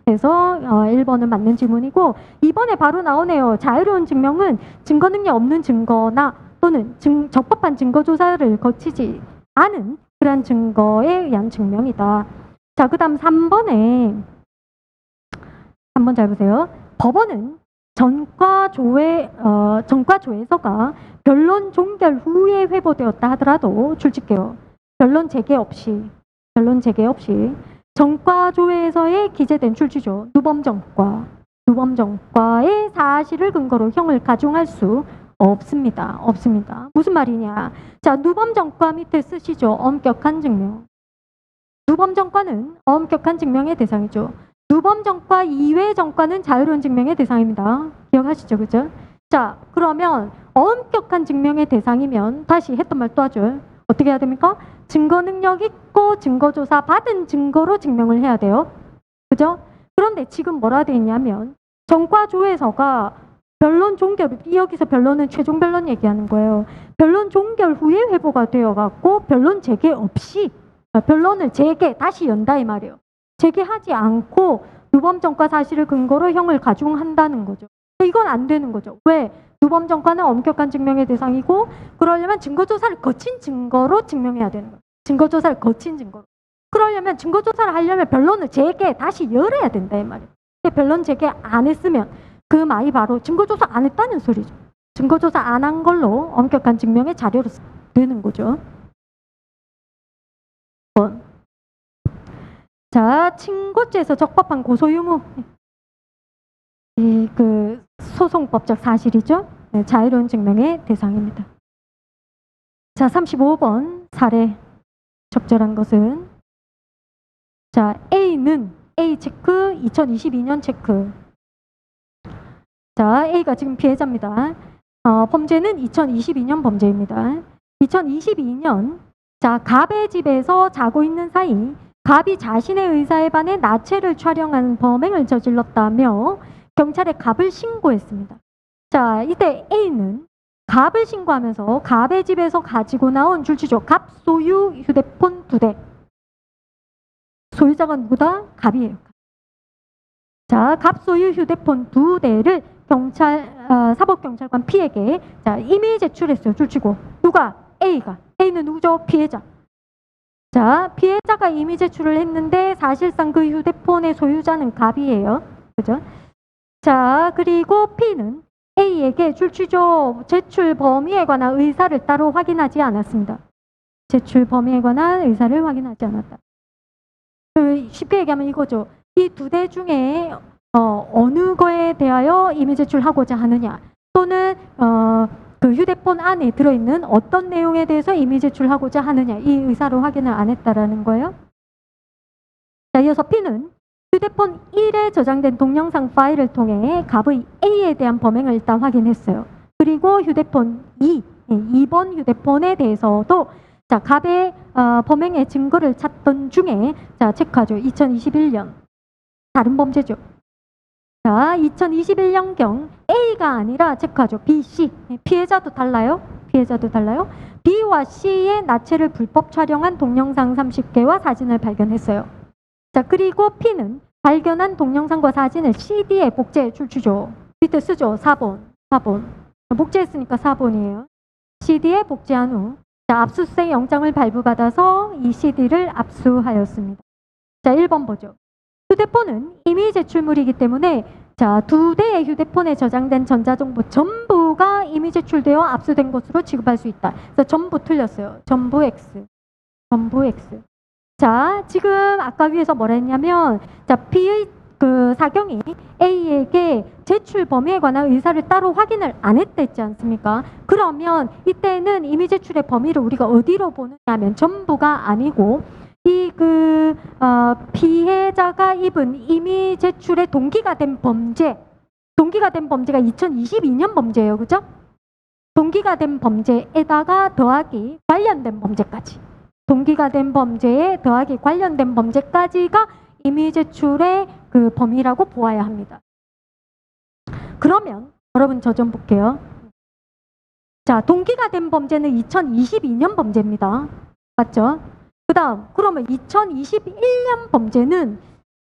[SPEAKER 1] 그래서 1번은 맞는 질문이고, 2번에 바로 나오네요. 자유로운 증명은 증거 능력 없는 증거나 또는 적법한 증거 조사를 거치지 않은 그런 증거에 의한 증명이다. 자, 그 다음 3번에 한번 잘 보세요. 법원은 전과조회서가 변론 종결 후에 회부되었다 하더라도 출직해요. 변론 재개 없이 전과조회서에 기재된 출치조 누범전과의 사실을 근거로 형을 가중할 수 없습니다. 무슨 말이냐? 자, 누범전과 밑에 쓰시죠. 엄격한 증명. 누범전과는 엄격한 증명의 대상이죠. 누범전과 이외의 전과는 자유로운 증명의 대상입니다. 기억하시죠? 그죠? 자, 그러면 엄격한 증명의 대상이면 다시 했던 말 또 하죠. 어떻게 해야 됩니까? 증거 능력 있고 증거조사 받은 증거로 증명을 해야 돼요. 그죠? 그런데 지금 뭐라 돼 있냐면 전과조회서가 변론 종결, 여기서 변론은 최종 변론 얘기하는 거예요. 변론 종결 후에 회부가 되어갖고 변론 재개 없이 변론을 다시 연다 이 말이에요. 재개하지 않고 누범전과 사실을 근거로 형을 가중한다는 거죠. 이건 안 되는 거죠. 왜? 누범전과는 엄격한 증명의 대상이고, 그러려면 증거조사를 거친 증거로 증명해야 되는 거예요. 증거조사를 거친 증거로. 그러려면 증거조사를 하려면 변론을 다시 열어야 된다 이 말이에요. 변론 재개 안 했으면 그 말이 바로 증거조사 안 했다는 소리죠. 증거조사 안 한 걸로 엄격한 증명의 자료로 되는 거죠. 자, 친고죄에서 적법한 고소유무. 그 소송법적 사실이죠. 네, 자유로운 증명의 대상입니다. 자, 35번 사례. 적절한 것은, 자, A는 A 체크, 2022년 체크. 자, A가 지금 피해자입니다. 범죄는 2022년 범죄입니다. 2022년, 자, 갑의 집에서 자고 있는 사이 갑이 자신의 의사에 반해 나체를 촬영한 범행을 저질렀다며 경찰에 갑을 신고했습니다. 자, 이때 A는 갑을 신고하면서 갑의 집에서 가지고 나온 줄치조 갑 소유 휴대폰 2대. 소유자가 누구다? 갑이에요. 자, 갑 소유 휴대폰 2대를 사법경찰관 P에게 이메일 제출했어요. 줄치고. 누가? A가. A는 누구죠? 피해자. 자, 피해자가 이미 제출을 했는데 사실상 그 휴대폰의 소유자는 갑이에요. 그죠? 자, 그리고 P는 A에게 줄취조 제출 범위에 관한 의사를 따로 확인하지 않았습니다. 제출 범위에 관한 의사를 확인하지 않았다. 쉽게 얘기하면 이거죠. 이 2대 중에 어느 거에 대하여 이미 제출하고자 하느냐, 또는 그 휴대폰 안에 들어있는 어떤 내용에 대해서 이미 제출하고자 하느냐, 이 의사로 확인을 안 했다라는 거예요. 자, 이어서 P는 휴대폰 1에 저장된 동영상 파일을 통해 갑의 A에 대한 범행을 일단 확인했어요. 그리고 휴대폰 2번 휴대폰에 대해서도 자, 갑의 범행의 증거를 찾던 중에 체크하죠. 2021년 다른 범죄죠. 자, 2021년경 A가 아니라 체크하죠. B, C. 피해자도 달라요. B와 C의 나체를 불법 촬영한 동영상 30개와 사진을 발견했어요. 자, 그리고 P는 발견한 동영상과 사진을 CD에 복제해 줄치죠. 밑에 쓰죠. 4번. 복제했으니까 4번이에요. CD에 복제한 후 압수수색 영장을 발부받아서 이 CD를 압수하였습니다. 자, 1번 보죠. 휴대폰은 이미 제출물이기 때문에 자, 2대의 휴대폰에 저장된 전자정보 전부가 이미 제출되어 압수된 것으로 취급할 수 있다. 그래서 전부 틀렸어요. 전부 X. 자, 지금 아까 위에서 뭐라 했냐면 자, B의 그 사경이 A에게 제출 범위에 관한 의사를 따로 확인을 안 했다 했지 않습니까? 그러면 이때는 이미 제출의 범위를 우리가 어디로 보느냐면 전부가 아니고 피해자가 입은 이미 제출의 동기가 된 범죄가 2022년 범죄예요. 그죠? 동기가 된 범죄에다가 더하기 관련된 범죄까지. 동기가 된 범죄에 더하기 관련된 범죄까지가 이미 제출의 그 범위라고 보아야 합니다. 그러면 여러분 저 좀 볼게요. 자, 동기가 된 범죄는 2022년 범죄입니다. 맞죠? 그 다음, 그러면 2021년 범죄는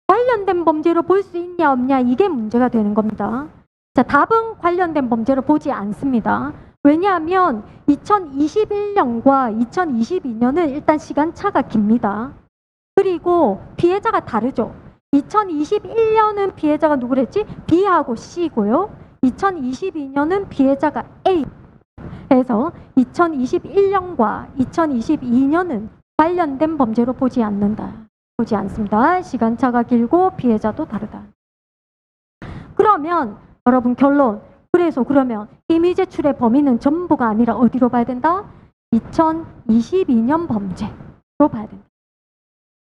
[SPEAKER 1] 관련된 범죄로 볼 수 있냐 없냐 이게 문제가 되는 겁니다. 자, 답은 관련된 범죄로 보지 않습니다. 왜냐하면 2021년과 2022년은 일단 시간차가 깁니다. 그리고 피해자가 다르죠. 2021년은 피해자가 누구랬지? B하고 C고요. 2022년은 피해자가 A. 그래서 2021년과 2022년은 관련된 범죄로 보지 않는다. 보지 않습니다. 시간차가 길고 피해자도 다르다. 그러면 여러분 결론. 그래서 그러면 이미 제출의 범위는 전부가 아니라 어디로 봐야 된다? 2022년 범죄로 봐야 된다.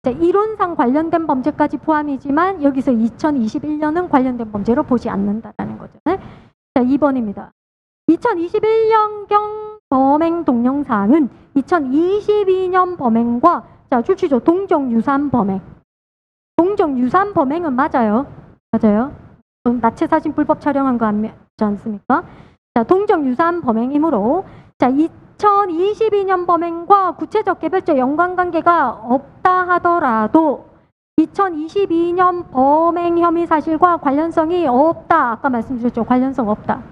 [SPEAKER 1] 자, 이론상 관련된 범죄까지 포함이지만 여기서 2021년은 관련된 범죄로 보지 않는다라는 거죠. 자, 2번입니다. 2021년경 범행 동영상은 2022년 범행과 자, 출치죠. 동정유사한 범행. 동정유사한 범행은 맞아요. 맞아요. 나체 사진 불법 촬영한 거 맞지 않습니까? 자, 동정유사한 범행이므로 자, 2022년 범행과 구체적 개별적 연관관계가 없다 하더라도 2022년 범행 혐의 사실과 관련성이 없다. 아까 말씀드렸죠. 관련성 없다.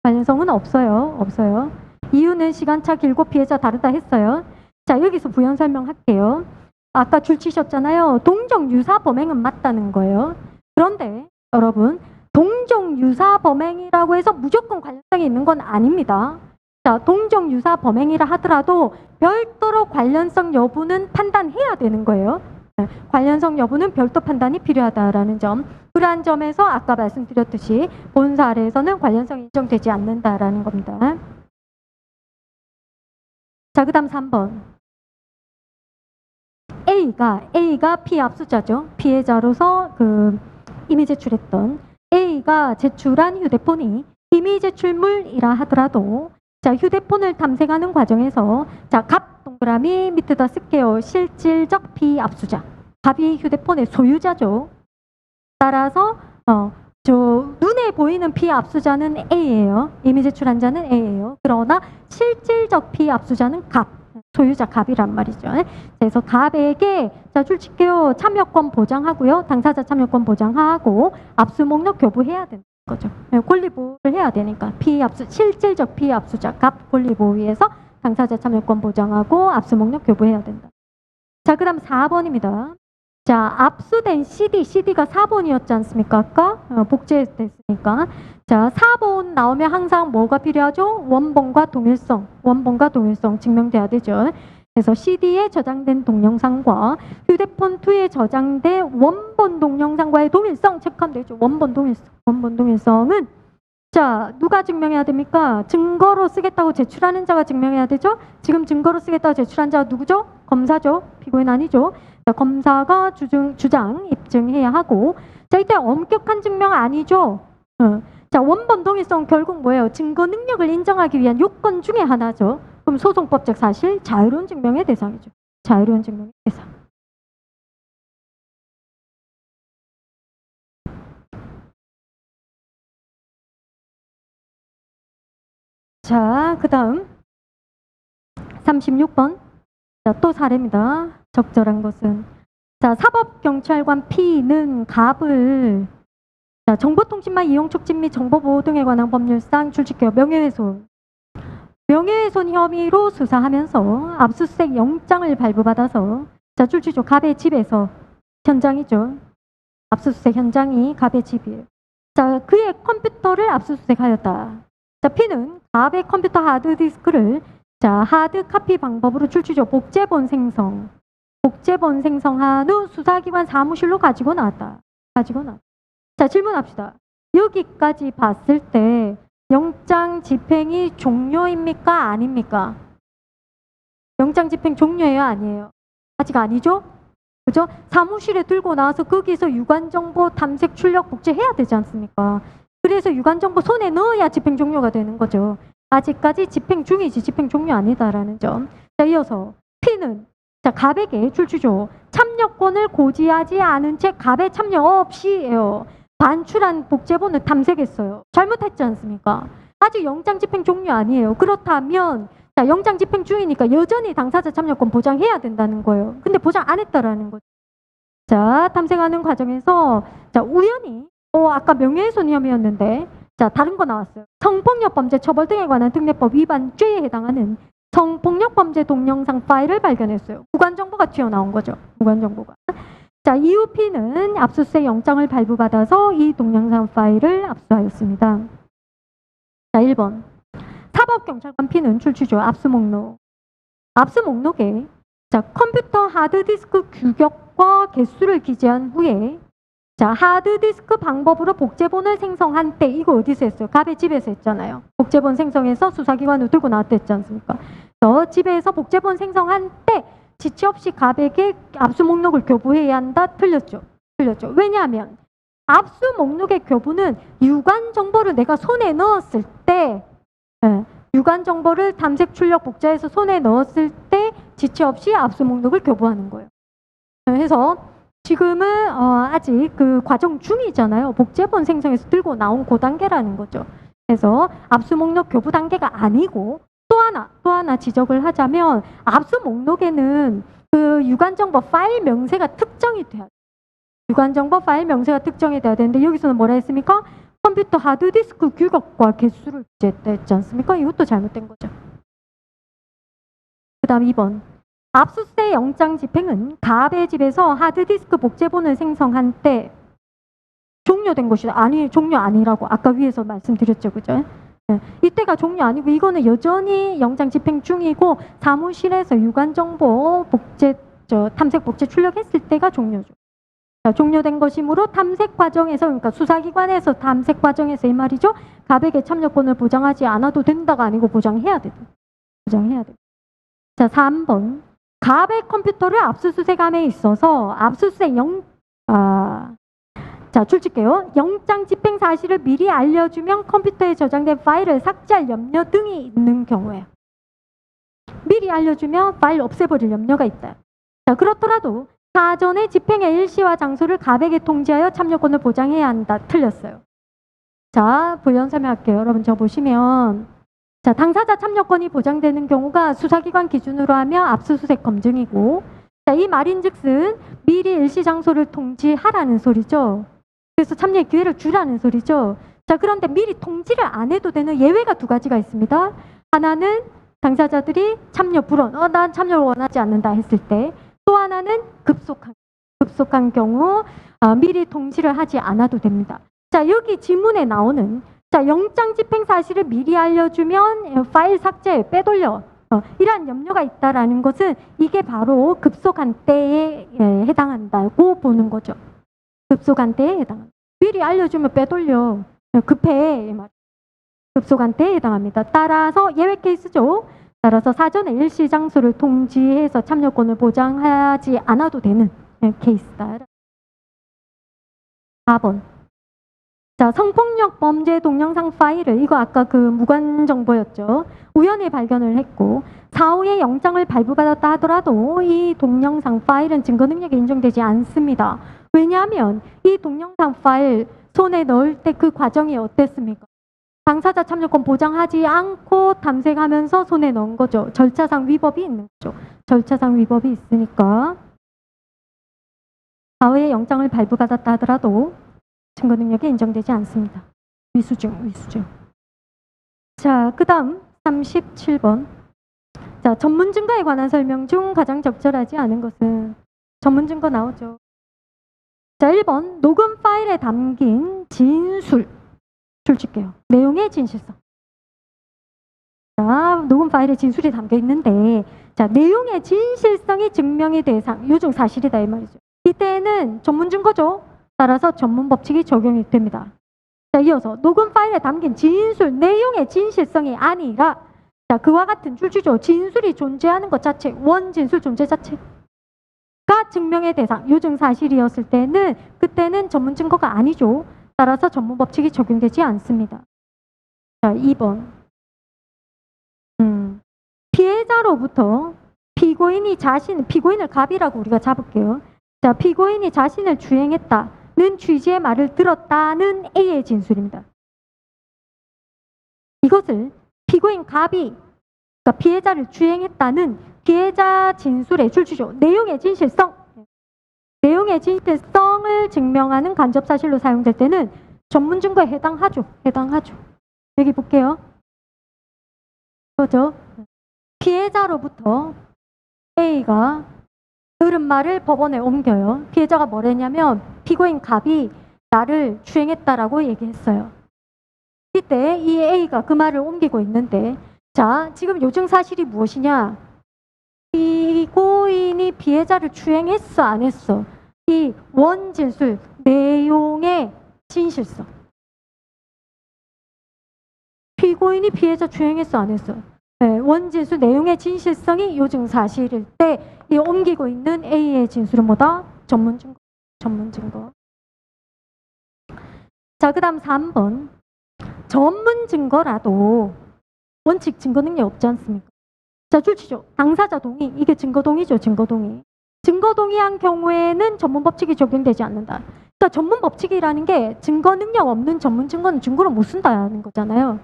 [SPEAKER 1] 관련성은 없어요. 없어요. 이유는 시간차 길고 피해자 다르다 했어요. 자, 여기서 부연 설명할게요. 아까 줄 치셨잖아요. 동정유사 범행은 맞다는 거예요. 그런데 여러분 동정유사 범행이라고 해서 무조건 관련성이 있는 건 아닙니다. 자, 동정유사 범행이라 하더라도 별도로 관련성 여부는 판단해야 되는 거예요. 관련성 여부는 별도 판단이 필요하다라는 점. 그러한 점에서 아까 말씀드렸듯이 본 사례에서는 관련성이 인정되지 않는다라는 겁니다. 자, 그 다음 3번. A가 피압수자죠. 피해자로서 이미 제출했던 A가 제출한 휴대폰이 이미 제출물이라 하더라도 자, 휴대폰을 탐색하는 과정에서 자, 갑 동그라미 밑에다 쓸게요. 실질적 피압수자. 갑이 휴대폰의 소유자죠. 따라서 눈에 보이는 피압수자는 A예요. 이미 제출한 자는 A예요. 그러나 실질적 피압수자는 갑. 소유자 갑이란 말이죠. 그래서 갑에게 자, 출치해요. 참여권 보장하고요. 당사자 참여권 보장하고 압수 목록 교부해야 되는 거죠. 권리보호를 해야 되니까 실질적 피압수자 갑 권리보호 위해서 당사자 참여권 보장하고 압수 목록 교부해야 된다. 자, 그다음 4번입니다. 자, 압수된 CD가 4번이었지 않습니까? 아까 복제됐으니까. 자, 4번 나오면 항상 뭐가 필요하죠? 원본과 동일성 증명돼야 되죠. 그래서 CD에 저장된 동영상과 휴대폰 2에 저장된 원본 동영상과의 동일성 체크하면 되죠. 원본 동일성은 자, 누가 증명해야 됩니까? 증거로 쓰겠다고 제출하는 자가 증명해야 되죠. 지금 증거로 쓰겠다고 제출한 자가 누구죠? 검사죠. 피고인 아니죠. 자, 검사가 주장 입증해야 하고 자, 이때 엄격한 증명 아니죠. 자, 원본 동일성 결국 뭐예요? 증거 능력을 인정하기 위한 요건 중에 하나죠. 그럼 소송법적 사실 자유로운 증명의 대상이죠. 자유로운 증명의 대상. 자, 그 다음 36번. 자, 또 사례입니다. 적절한 것은 자, 사법경찰관 P는 갑을 자, 정보통신망 이용 촉진 및 정보보호 등에 관한 법률상 출직해요. 명예훼손 혐의로 수사하면서 압수수색 영장을 발부받아서 자, 출치죠. 갑의 집에서 현장이죠. 압수수색 현장이 갑의 집이에요. 자, 그의 컴퓨터를 압수수색하였다. 자, P는 갑의 컴퓨터 하드디스크를 자, 하드 카피 방법으로 출치죠. 복제본 생성한 후 수사기관 사무실로 가지고 나왔다. 자, 질문합시다. 여기까지 봤을 때 영장 집행이 종료입니까? 아닙니까? 영장 집행 종료예요? 아니에요? 아직 아니죠? 그죠? 사무실에 들고 나와서 거기서 유관정보 탐색 출력 복제해야 되지 않습니까? 그래서 유관정보 손에 넣어야 집행 종료가 되는 거죠. 아직까지 집행 중이지 집행 종료 아니다라는 점. 자, 이어서 P는 자, 갑에게 출주조 참여권을 고지하지 않은 채 갑의 참여 없이 반출한 복제본을 탐색했어요. 잘못했지 않습니까? 아직 영장 집행 종료 아니에요. 그렇다면 자, 영장 집행 중이니까 여전히 당사자 참여권 보장해야 된다는 거예요. 근데 보장 안 했다라는 거죠. 자, 탐색하는 과정에서 자, 우연히 아까 명예훼손 혐의였는데 자, 다른 거 나왔어요. 성폭력 범죄 처벌 등에 관한 특례법 위반 죄에 해당하는 성폭력 범죄 동영상 파일을 발견했어요. 무관 정보가 튀어나온 거죠. 무관 정보가. 자, EUP는 압수수색 영장을 발부받아서 이 동영상 파일을 압수하였습니다. 자, 1번. 사법경찰관 P는 출주조 압수 목록. 압수 목록에 자, 컴퓨터 하드디스크 규격과 개수를 기재한 후에 자, 하드디스크 방법으로 복제본을 생성한 때 이거 어디서 했어요? 갑의 집에서 했잖아요. 복제본 생성해서 수사기관으로 들고 나왔다 했지 않습니까? 집에서 복제본 생성한 때 지체 없이 갑에게 압수 목록을 교부해야 한다? 틀렸죠. 틀렸죠. 왜냐하면 압수 목록의 교부는 유관 정보를 내가 손에 넣었을 때 유관 정보를 탐색 출력 복제해서 손에 넣었을 때 지체 없이 압수 목록을 교부하는 거예요. 그래서 지금은 아직 그 과정 중이잖아요. 복제본 생성해서 들고 나온 그 단계라는 거죠. 그래서 압수 목록 교부 단계가 아니고 또 하나 지적을 하자면 압수 목록에는 그 유관정보 파일 명세가 특정이 돼야 돼요. 유관정보 파일 명세가 특정이 돼야 되는데 여기서는 뭐라 했습니까? 컴퓨터 하드디스크 규격과 개수를 기재했지 않습니까? 이것도 잘못된 거죠. 그 다음 2번. 압수수색 영장 집행은 갑의 집에서 하드디스크 복제본을 생성한 때 종료된 것이 종료 아니라고 아까 위에서 말씀드렸죠. 그죠? 네. 이때가 종료 아니고 이거는 여전히 영장 집행 중이고 사무실에서 유관정보 탐색 복제 출력했을 때가 종료죠. 자, 종료된 것이므로 탐색 과정에서 그러니까 수사기관에서 탐색 과정에서 이 말이죠. 갑에게 참여권을 보장하지 않아도 된다가 아니고 보장해야 돼. 보장해야 돼. 자, 3번. 갑의 컴퓨터를 압수수색함에 있어서 압수수색 자, 출제게요. 영장 집행 사실을 미리 알려주면 컴퓨터에 저장된 파일을 삭제할 염려 등이 있는 경우에 미리 알려주면 파일 없애버릴 염려가 있다. 자, 그렇더라도 사전에 집행의 일시와 장소를 갑에게 통지하여 참여권을 보장해야 한다. 틀렸어요. 자, 부연 설명할게요. 여러분 저 보시면 자, 당사자 참여권이 보장되는 경우가 수사기관 기준으로 하면 압수수색 검증이고 자, 이 말인즉슨 미리 일시 장소를 통지하라는 소리죠. 그래서 참여의 기회를 주라는 소리죠. 자, 그런데 미리 통지를 안 해도 되는 예외가 두 가지가 있습니다. 하나는 당사자들이 참여 불원, 난 참여를 원하지 않는다 했을 때, 또 하나는 급속한 경우 미리 통지를 하지 않아도 됩니다. 자, 여기 지문에 나오는 자, 영장 집행 사실을 미리 알려주면 파일 삭제, 빼돌려 이러한 염려가 있다라는 것은 이게 바로 급속한 때에 해당한다고 보는 거죠. 급속한 때에 해당합니다. 미리 알려주면 빼돌려. 급해. 급속한 때에 해당합니다. 따라서 예외 케이스죠. 따라서 사전에 일시 장소를 통지해서 참여권을 보장하지 않아도 되는 케이스다. 4번. 자, 성폭력 범죄 동영상 파일을 이거 아까 그 무관 정보였죠. 우연히 발견을 했고 사후에 영장을 발부받았다 하더라도 이 동영상 파일은 증거 능력이 인정되지 않습니다. 왜냐하면 이 동영상 파일 손에 넣을 때 그 과정이 어땠습니까? 당사자 참여권 보장하지 않고 탐색하면서 손에 넣은 거죠. 절차상 위법이 있는 거죠. 절차상 위법이 있으니까 사후에 영장을 발부받았다 하더라도 증거 능력이 인정되지 않습니다. 위수증. 자, 그 다음 37번. 자, 전문 증거에 관한 설명 중 가장 적절하지 않은 것은 전문 증거 나오죠. 자, 1번. 녹음 파일에 담긴 진술. 출제게요. 내용의 진실성. 자, 녹음 파일에 진술이 담겨 있는데 자, 내용의 진실성이 증명의 대상, 요중 사실이다 이 말이죠. 이때는 전문 증거죠. 따라서 전문 법칙이 적용이 됩니다. 자, 이어서 녹음 파일에 담긴 진술, 내용의 진실성이 아니라 자, 그와 같은 출주조, 진술이 존재하는 것 자체, 원진술 존재 자체가 증명의 대상, 요증 사실이었을 때는 그때는 전문 증거가 아니죠. 따라서 전문 법칙이 적용되지 않습니다. 자, 2번. 피해자로부터 피고인을 갑이라고 우리가 잡을게요. 자, 피고인이 자신을 주행했다는 취지의 말을 들었다는 A의 진술입니다. 이것을 피고인 갑이 그러니까 피해자를 주행했다는 피해자 진술의 출처죠. 내용의 진실성을 증명하는 간접 사실로 사용될 때는 전문 증거에 해당하죠. 여기 볼게요. 그죠? 피해자로부터 A가 들은 말을 법원에 옮겨요. 피해자가 뭐랬냐면 피고인 갑이 나를 주행했다라고 얘기했어요. 이때 이 A가 그 말을 옮기고 있는데 자, 지금 요증 사실이 무엇이냐? 피고인이 피해자를 주행했어, 안 했어? 이 원진술, 내용의 진실성. 피고인이 피해자 주행했어, 안 했어? 네, 원진술, 내용의 진실성이 요증 사실일 때 이 옮기고 있는 A의 진술은 뭐다? 전문 증거. 자, 그 다음 3번. 전문 증거라도 원칙 증거 능력 없지 않습니까? 자, 출치죠. 당사자 동의. 이게 증거 동의죠. 증거 동의한 경우에는 전문 법칙이 적용되지 않는다. 그러니까 전문 법칙이라는 게 증거 능력 없는 전문 증거는 증거로 못 쓴다는 거잖아요.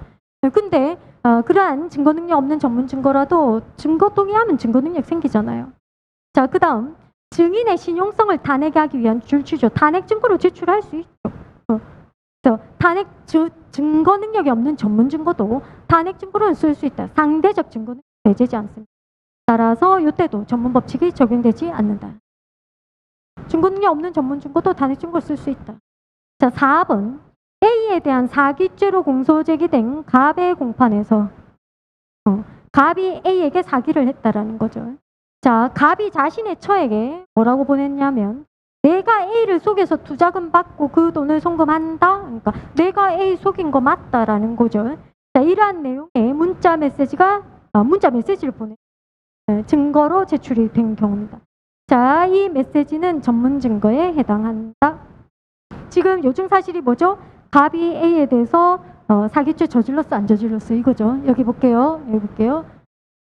[SPEAKER 1] 근데 그러한 증거 능력 없는 전문 증거라도 증거 동의하면 증거 능력 생기잖아요. 자, 그 다음 증인의 신용성을 탄핵하기 위한 출치죠. 탄핵 증거로 제출할 수 있죠. 증거 능력이 없는 전문 증거도 탄핵 증거로는 쓸 수 있다. 상대적 증거는 배제되지 않습니다. 따라서 이때도 전문 법칙이 적용되지 않는다. 증거 능력 없는 전문 증거도 탄핵 증거를 쓸 수 있다. 자, 4번. A에 대한 사기죄로 공소 제기된 갑의 공판에서 갑이 A에게 사기를 했다라는 거죠. 자, 갑이 자신의 처에게 뭐라고 보냈냐면 내가 A를 속여서 투자금 받고 그 돈을 송금한다. 그러니까 내가 A 속인 거 맞다라는 거죠. 자, 이러한 내용의 문자 메시지를 보내 증거로 제출이 된 경우입니다. 자, 이 메시지는 전문 증거에 해당한다. 지금 요증 사실이 뭐죠? 갑이 A에 대해서 사기죄 저질렀어, 안 저질렀어? 이거죠. 여기 볼게요.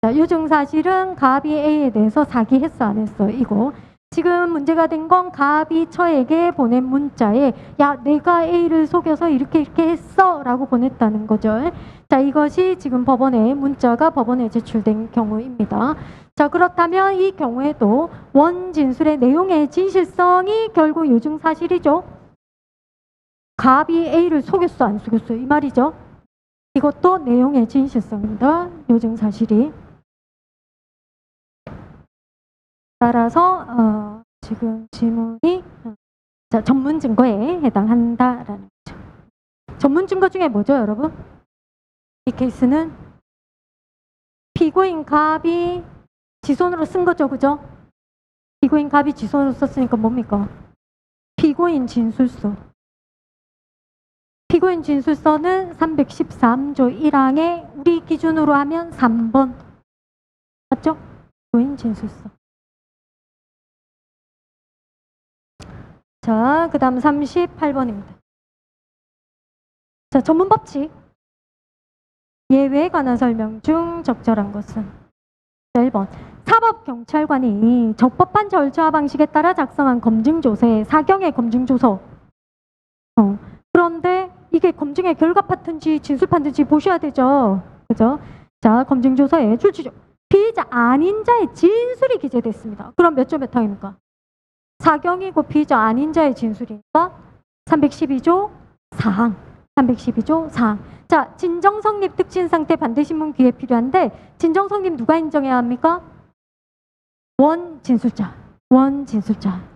[SPEAKER 1] 자, 요증 사실은 갑이 A에 대해서 사기했어, 안 했어? 이거. 지금 문제가 된 건 갑이 처에게 보낸 문자에 야, 내가 A를 속여서 이렇게 했어 라고 보냈다는 거죠. 자, 이것이 지금 문자가 법원에 제출된 경우입니다. 자, 그렇다면 이 경우에도 원진술의 내용의 진실성이 결국 요증 사실이죠. 갑이 A를 속였어, 안 속였어? 이 말이죠. 이것도 내용의 진실성입니다. 요증 사실이. 따라서 지금 지문이 자, 전문 증거에 해당한다라는 거죠. 전문 증거 중에 뭐죠, 여러분? 이 케이스는 피고인 갑이 지손으로 쓴 거죠, 그죠? 피고인 갑이 지손으로 썼으니까 뭡니까? 피고인 진술서. 피고인 진술서는 313조 1항에 우리 기준으로 하면 3번. 맞죠? 피고인 진술서. 자, 그 다음 38번입니다. 자, 전문 법칙. 예외에 관한 설명 중 적절한 것은? 자, 1번. 사법경찰관이 적법한 절차 방식에 따라 작성한 검증조서에 사경의 검증조서. 그런데 이게 검증의 결과 파트인지 진술 파트인지 보셔야 되죠. 그죠? 자, 검증조서에 출처죠. 피의자 아닌 자의 진술이 기재됐습니다. 그럼 몇 조 몇 항입니까? 사경이고 피의자 아닌 자의 진술이니까 312조 4항. 312조 4항. 자, 진정성립 특진상태 반대신문 기회 필요한데 진정성립 누가 인정해야 합니까? 원진술자.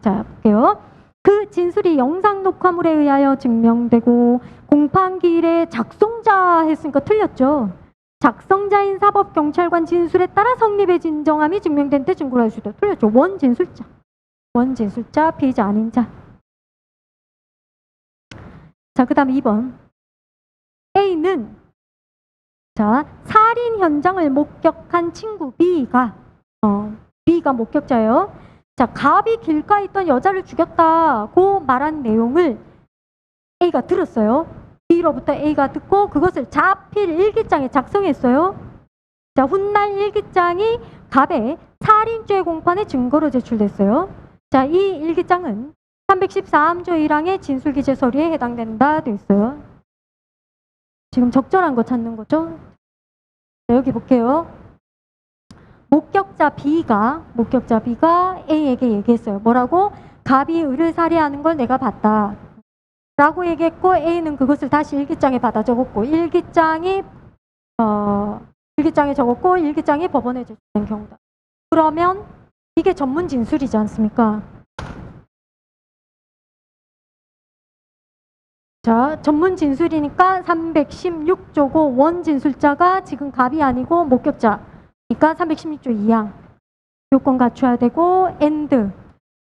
[SPEAKER 1] 자, 볼게요. 그 진술이 영상 녹화물에 의하여 증명되고 공판기일에 작성자 했으니까 틀렸죠. 작성자인 사법경찰관 진술에 따라 성립의 진정함이 증명된 때 증거로 할 수 있다. 틀렸죠. 원진술자, 피의자 아닌 자. 자, 그 다음 2번. A는 자, 살인 현장을 목격한 친구 B가 목격자예요. 자, 갑이 길가에 있던 여자를 죽였다고 말한 내용을 A가 들었어요. B로부터 A가 듣고 그것을 자필 일기장에 작성했어요. 자, 훗날 일기장이 갑의 살인죄 공판의 증거로 제출됐어요. 자, 이 일기장은 314암조 1항의 진술기재 서류에 해당된다 돼 있어요. 지금 적절한 거 찾는 거죠? 자, 여기 볼게요. 목격자 B가 A에게 얘기했어요. 뭐라고? 갑이 을을 살해하는 걸 내가 봤다 라고 얘기했고, A는 그것을 다시 일기장에 받아 적었고, 일기장에 적었고, 일기장이 법원에 제출된 경우다. 그러면 이게 전문 진술이지 않습니까? 자, 전문 진술이니까 316조고 원진술자가 지금 갑이 아니고 목격자. 그러니까 316조 2항 요건 갖춰야 되고 and.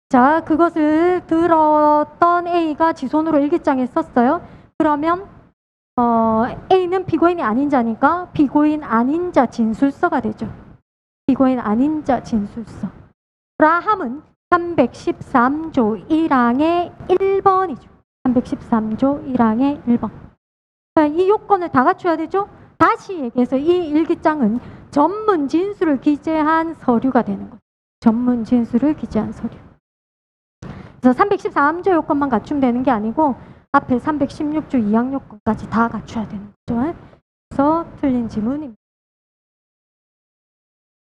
[SPEAKER 1] 자, 그것을 들었던 A가 지손으로 일기장에 썼어요. 그러면 A는 피고인이 아닌 자니까 피고인 아닌 자 진술서가 되죠. 피고인 아닌 자 진술서. 라함은 313조 1항의 1번이죠. 313조 1항의 1번. 이 요건을 다 갖춰야 되죠. 다시 얘기해서 이 일기장은 전문 진술을 기재한 서류가 되는 거죠. 전문 진술을 기재한 서류. 그래서 313조 요건만 갖추면 되는 게 아니고 앞에 316조 2항 요건까지 다 갖춰야 되는 거죠. 그래서 틀린 지문입니다.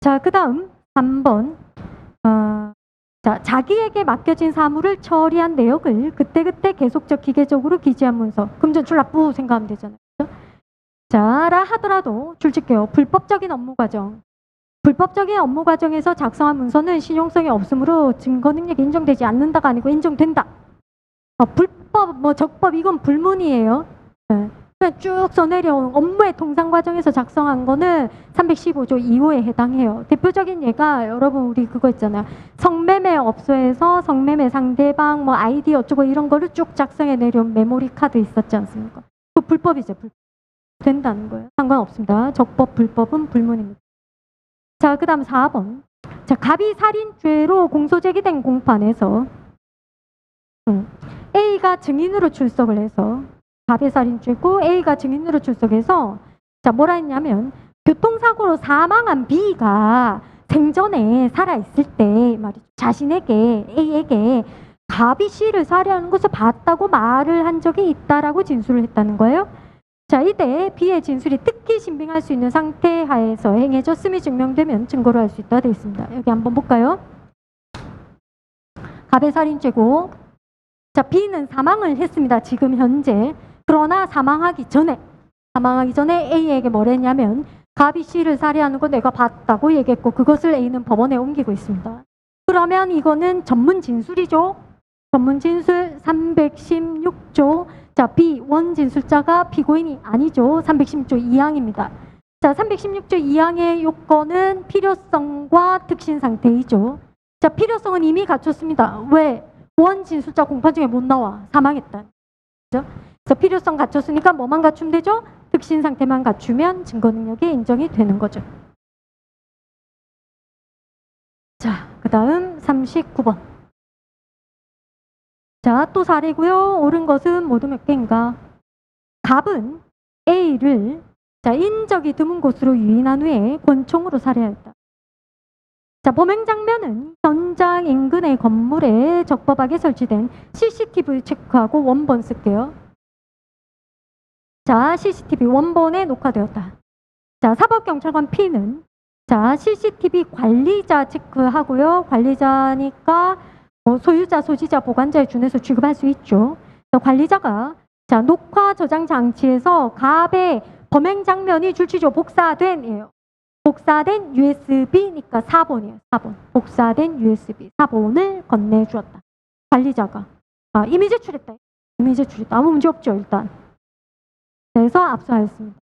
[SPEAKER 1] 자, 그 다음 3번. 자, 자기에게 맡겨진 사물을 처리한 내역을 그때그때 계속적 기계적으로 기재한 문서. 금전출납부 생각하면 되잖아요. 그렇죠? 자, 라 하더라도 줄칠게요. 불법적인 업무 과정. 불법적인 업무 과정에서 작성한 문서는 신용성이 없으므로 증거 능력이 인정되지 않는다가 아니고 인정된다. 불법, 적법 이건 불문이에요. 네. 그냥 쭉 써내려온 업무의 통상 과정에서 작성한 거는 315조 2호에 해당해요. 대표적인 예가 여러분 우리 그거 있잖아요. 성매매 업소에서 성매매 상대방 아이디 어쩌고 이런 거를 쭉 작성해 내려온 메모리 카드 있었지 않습니까? 그 불법이죠. 불법. 된다는 거예요. 상관없습니다. 적법, 불법은 불문입니다. 자, 그 다음 4번. 자, 갑이 살인죄로 공소제기된 공판에서 A가 증인으로 출석을 해서 갑의 살인죄고 A가 증인으로 출석해서 자, 뭐라 했냐면 교통사고로 사망한 B가 생전에 살아있을 때 말이죠. 자신에게 A에게 갑이 C를 살해하는 것을 봤다고 말을 한 적이 있다라고 진술을 했다는 거예요. 자, 이때 B의 진술이 특히 신빙할 수 있는 상태 하에서 행해졌음이 증명되면 증거로 할 수 있다 되어 있습니다. 여기 한번 볼까요? 갑의 살인죄고 자, B는 사망을 했습니다. 지금 현재. 그러나 사망하기 전에 A에게 뭘 했냐면 갑이 C를 살해하는 거 내가 봤다고 얘기했고 그것을 A는 법원에 옮기고 있습니다. 그러면 이거는 전문 진술이죠. 전문 진술 316조 자, B 원진술자가 피고인이 아니죠. 316조 2항입니다. 자, 316조 2항의 요건은 필요성과 특신 상태이죠. 자, 필요성은 이미 갖췄습니다. 왜? 원진술자 공판 중에 못 나와. 사망했다. 그렇죠? 그래서 필요성 갖췄으니까 뭐만 갖추면 되죠? 특신 상태만 갖추면 증거 능력이 인정이 되는 거죠. 자, 그 다음 39번. 자, 또 사례고요. 옳은 것은 모두 몇 개인가? 갑은 A를 자, 인적이 드문 곳으로 유인한 후에 권총으로 살해하였다. 자, 범행 장면은 현장 인근의 건물에 적법하게 설치된 CCTV 체크하고 원본 쓸게요. 자, CCTV 원본에 녹화되었다. 자, 사법경찰관 P는 자, CCTV 관리자 체크하고요. 관리자니까 소유자, 소지자, 보관자에 준해서 취급할 수 있죠. 자, 관리자가 자, 녹화 저장 장치에서 갑의 범행 장면이 줄치죠. 복사된 USB니까 4번이에요. 4번. 복사된 USB 4번을 건네주었다. 관리자가. 이미 제출했다. 아무 문제 없죠. 일단. 그래서 압수하였습니다.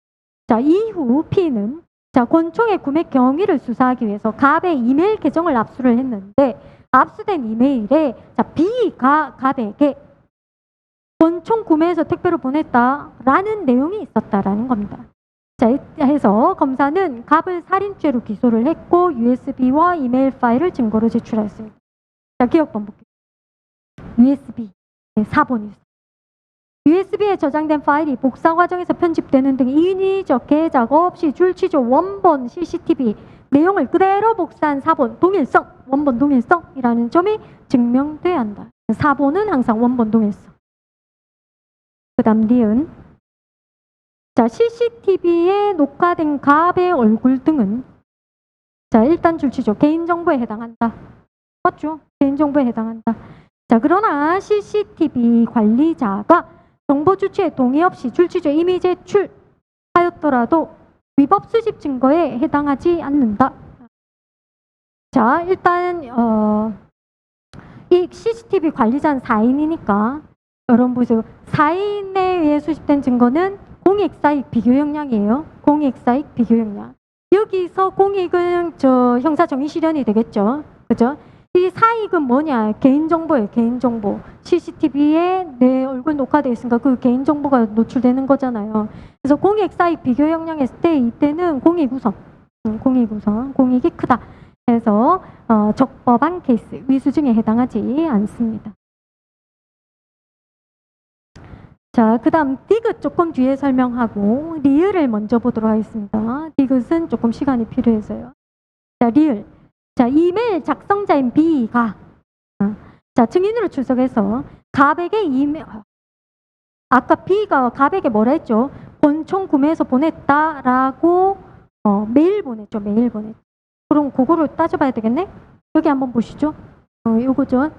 [SPEAKER 1] 자, 이후 P는 자, 권총의 구매 경위를 수사하기 위해서 갑의 이메일 계정을 압수를 했는데 압수된 이메일에 자, B가 갑에게 권총 구매해서 택배로 보냈다라는 내용이 있었다라는 겁니다. 자, 해서 검사는 갑을 살인죄로 기소를 했고 USB와 이메일 파일을 증거로 제출하였습니다. 자, 기억번 볼게요. USB 4번이었어요. USB에 저장된 파일이 복사 과정에서 편집되는 등 인위적 개작 없이 줄치조 원본 CCTV 내용을 그대로 복사한 사본 동일성, 원본 동일성이라는 점이 증명돼야 한다. 사본은 항상 원본 동일성. 그 다음 니은. 자, CCTV에 녹화된 갑의 얼굴 등은 자, 일단 줄치조 개인정보에 해당한다. 맞죠? 개인정보에 해당한다. 자, 그러나 CCTV 관리자가 정보 주체에 동의 없이 줄치조 이미 제출하였더라도 위법 수집 증거에 해당하지 않는다. 자, 일단 이 CCTV 관리자는 4인이니까 여러분 보세요. 4인에 의해 수집된 증거는 공익사익 비교 역량이에요. 공익사익 비교 역량. 여기서 공익은 형사 정의 실현이 되겠죠. 그죠? 이 사익은 뭐냐? 개인정보예요. 개인정보. CCTV에 내 얼굴 녹화되어 있으니까 그 개인정보가 노출되는 거잖아요. 그래서 공익사익 비교 역량 했을 때 이때는 공익우선. 공익이 크다. 그래서 적법한 케이스, 위수증에 해당하지 않습니다. 자, 그 다음 디귿 조금 뒤에 설명하고 리을을 먼저 보도록 하겠습니다. 디귿은 조금 시간이 필요해서요. 자, 리을. 자, 이메일 작성자인 B가 자, 증인으로 출석해서 갑에게 이메일 아까 B가 갑에게 뭐라 했죠? 권총 구매해서 보냈다라고 메일 보냈죠. 메일 보냈죠. 그럼 그거를 따져봐야 되겠네? 여기 한번 보시죠. 요거죠.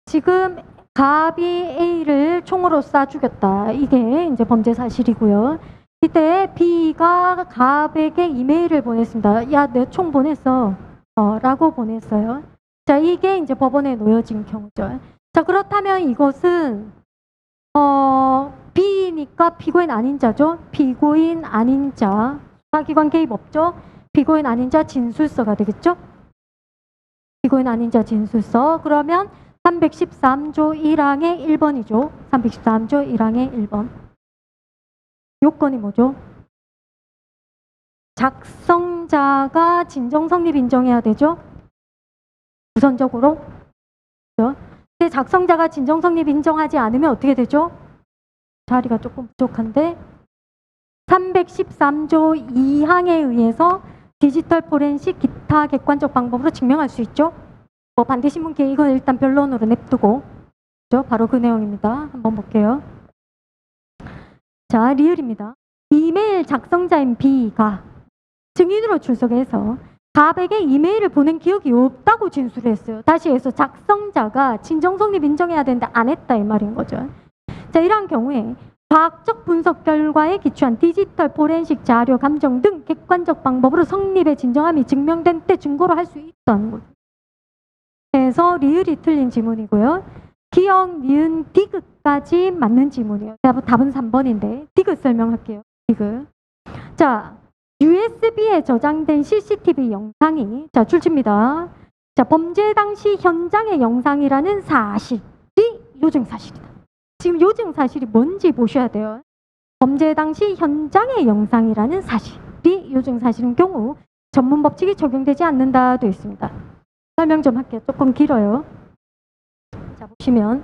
[SPEAKER 1] 지금 갑이 A를 총으로 쏴 죽였다. 이게 이제 범죄 사실이고요. 이때 B가 갑에게 이메일을 보냈습니다. 야, 내 총 보냈어. 라고 보냈어요. 자, 이게 이제 법원에 놓여진 경우죠. 자, 그렇다면 이것은 B니까 피고인 아닌 자죠. 피고인 아닌 자. 수사기관 개입 없죠. 피고인 아닌 자 진술서가 되겠죠. 피고인 아닌 자 진술서. 그러면 313조 1항의 1번이죠. 313조 1항의 1번. 요건이 뭐죠? 작성자가 진정성립 인정해야 되죠. 우선적으로. 그렇죠? 근데 작성자가 진정성립 인정하지 않으면 어떻게 되죠? 자리가 조금 부족한데 313조 2항에 의해서 디지털 포렌식 기타 객관적 방법으로 증명할 수 있죠. 뭐 반대신문계 이건 일단 변론으로 냅두고 그렇죠? 바로 그 내용입니다. 한번 볼게요. 자, 리을입니다. 이메일 작성자인 B가 증인으로 출석해서 갑에게 이메일을 보낸 기억이 없다고 진술을 했어요. 다시 해서 작성자가 진정성립 인정해야 되는데 안 했다 이 말인 거죠. 자, 이러한 경우에 과학적 분석 결과에 기초한 디지털 포렌식 자료 감정 등 객관적 방법으로 성립의 진정함이 증명된 때 증거로 할 수 있다는 거죠. 그래서 리을이 틀린 지문이고요. 기억, 니은, 디귿까지 맞는 지문이에요. 답은 3번인데 디귿 설명할게요. 디귿. 자, USB에 저장된 CCTV 영상이 자, 출처입니다. 자, 범죄 당시 현장의 영상이라는 사실이 요증 사실이다. 지금 요증 사실이 뭔지 보셔야 돼요. 범죄 당시 현장의 영상이라는 사실이 요증 사실인 경우 전문 법칙이 적용되지 않는다 되어 있습니다. 설명 좀 할게요. 조금 길어요. 자, 보시면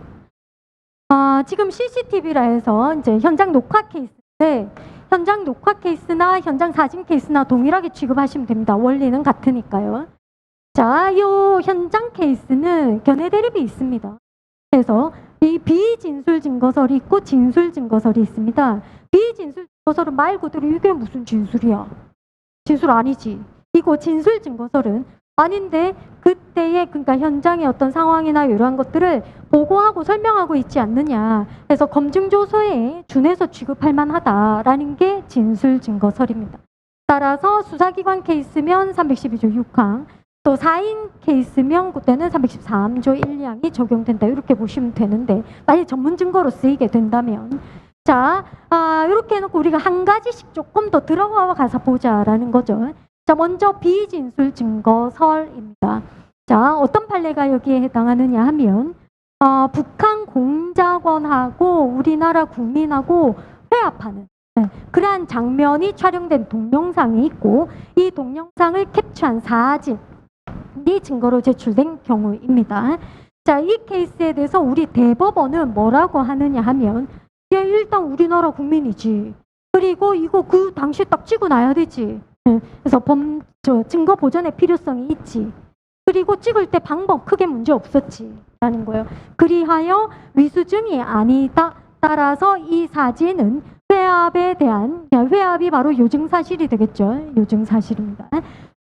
[SPEAKER 1] 지금 CCTV라 해서 이제 현장 녹화 케이스인데 현장 녹화 케이스나 현장 사진 케이스나 동일하게 취급하시면 됩니다. 원리는 같으니까요. 자, 요 현장 케이스는 견해 대립이 있습니다. 그래서 이 비진술 증거설이 있고 진술 증거설이 있습니다. 비진술 증거설은 말 그대로 이게 무슨 진술이야? 진술 아니지. 이거 진술 증거설은 아닌데 그때의 그러니까 현장의 어떤 상황이나 이러한 것들을 보고하고 설명하고 있지 않느냐. 그래서 검증조서에 준해서 취급할 만하다라는 게 진술 증거설입니다. 따라서 수사기관 케이스면 312조 6항 또 4인 케이스면 그때는 314조 1, 2항이 적용된다. 이렇게 보시면 되는데 만약 전문 증거로 쓰이게 된다면 자, 이렇게 해놓고 우리가 한 가지씩 조금 더 들어가 가서 보자라는 거죠. 자, 먼저 비진술 증거설입니다. 자, 어떤 판례가 여기에 해당하느냐 하면 북한 공작원하고 우리나라 국민하고 회합하는 그러한 장면이 촬영된 동영상이 있고 이 동영상을 캡처한 사진이 증거로 제출된 경우입니다. 자, 이 케이스에 대해서 우리 대법원은 뭐라고 하느냐 하면, 야, 일단 우리나라 국민이지. 그리고 이거 그 당시에 딱 찍어 놔야 되지. 그래서 증거 보존의 필요성이 있지. 그리고 찍을 때 방법 크게 문제 없었지. 라는 거예요. 그리하여 위수증이 아니다. 따라서 이 사진은 회합에 대한, 회합이 바로 요증사실이 되겠죠. 요증사실입니다.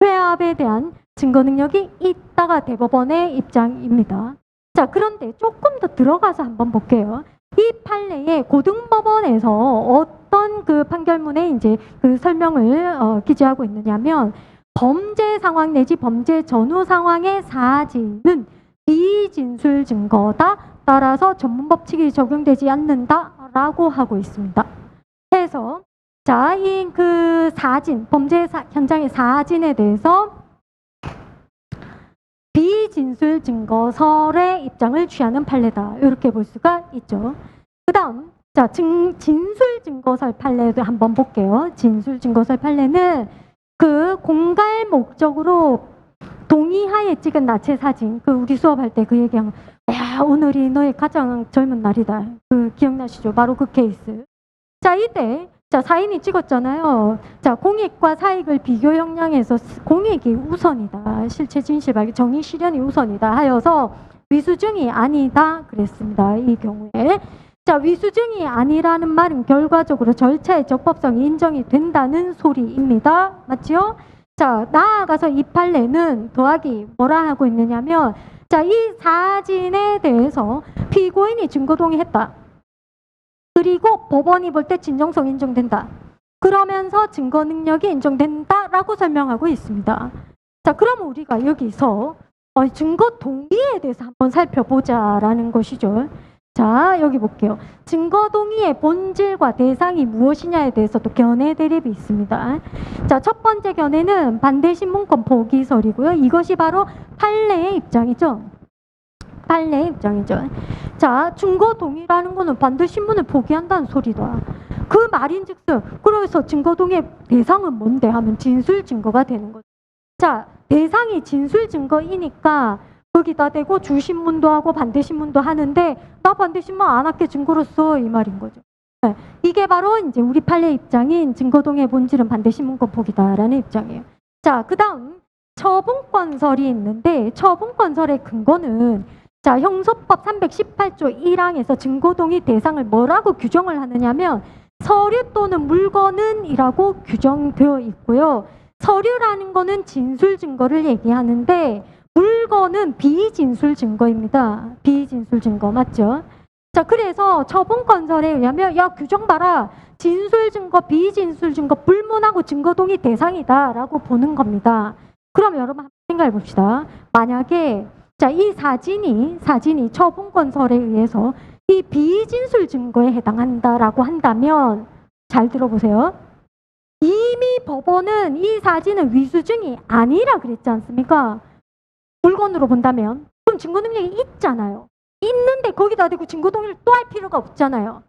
[SPEAKER 1] 회합에 대한 증거 능력이 있다가 대법원의 입장입니다. 자, 그런데 조금 더 들어가서 한번 볼게요. 이 판례에 고등법원에서 어떤 그 판결문에 이제 그 설명을 기재하고 있느냐면, 범죄 상황 내지 범죄 전후 상황의 사진은 비진술 증거다. 따라서 전문법칙이 적용되지 않는다라고 하고 있습니다. 해서 자, 이 그 사진, 범죄 현장의 사진에 대해서 비진술 증거설의 입장을 취하는 판례다. 이렇게 볼 수가 있죠. 그 다음, 자, 진술 증거설 판례도 한번 볼게요. 진술 증거설 판례는 그 공갈 목적으로 동의하에 찍은 나체 사진, 그 우리 수업할 때 그 얘기한, 야, 오늘이 너의 가장 젊은 날이다. 그 기억나시죠? 바로 그 케이스. 자, 이때 자, 사인이 찍었잖아요. 자, 공익과 사익을 비교 형량에서 공익이 우선이다. 실체 진실 발견, 정의 실현이 우선이다 하여서 위수증이 아니다 그랬습니다. 이 경우에. 자, 위수증이 아니라는 말은 결과적으로 절차의 적법성이 인정이 된다는 소리입니다. 맞죠? 자, 나아가서 이 판례는 더하기 뭐라 하고 있느냐면, 자, 이 사진에 대해서 피고인이 증거 동의했다. 그리고 법원이 볼 때 진정성 인정된다. 그러면서 증거 능력이 인정된다라고 설명하고 있습니다. 자, 그럼 우리가 여기서 증거 동의에 대해서 한번 살펴보자라는 것이죠. 자, 여기 볼게요. 증거 동의의 본질과 대상이 무엇이냐에 대해서도 견해 대립이 있습니다. 자, 첫 번째 견해는 반대신문권 포기설이고요. 이것이 바로 판례의 입장이죠. 판례의 입장이죠. 자, 증거 동의라는 거는 반대신문을 포기한다는 소리다. 그 말인즉슨, 그래서 증거 동의의 대상은 뭔데 하면 진술 증거가 되는 거죠. 자, 대상이 진술 증거이니까 거기다 대고 주신문도 하고 반대신문도 하는데, 나 반대신문 안 할게 증거로서 이 말인 거죠. 네, 이게 바로 이제 우리 판례 입장인 증거동의의 본질은 반대신문권 포기다라는 입장이에요. 자, 그 다음 처분권설이 있는데, 처분권설의 근거는 자, 형소법 318조 1항에서 증거동의 대상을 뭐라고 규정을 하느냐면 서류 또는 물건은 이라고 규정되어 있고요. 서류라는 거는 진술 증거를 얘기하는데 물건은 비진술 증거입니다. 비진술 증거 맞죠? 자, 그래서 처분권설에 의하면 야, 규정 봐라. 진술 증거, 비진술 증거 불문하고 증거 동의 대상이다 라고 보는 겁니다. 그럼 여러분 한번 생각해 봅시다. 만약에 자, 이 사진이 처분권설에 의해서 이 비진술 증거에 해당한다라고 한다면 잘 들어보세요. 이미 법원은 이 사진은 위수증이 아니라 그랬지 않습니까? 물건으로 본다면. 그럼 증거 능력이 있잖아요. 있는데 거기다 대고 증거 동의를 또 할 필요가 없잖아요.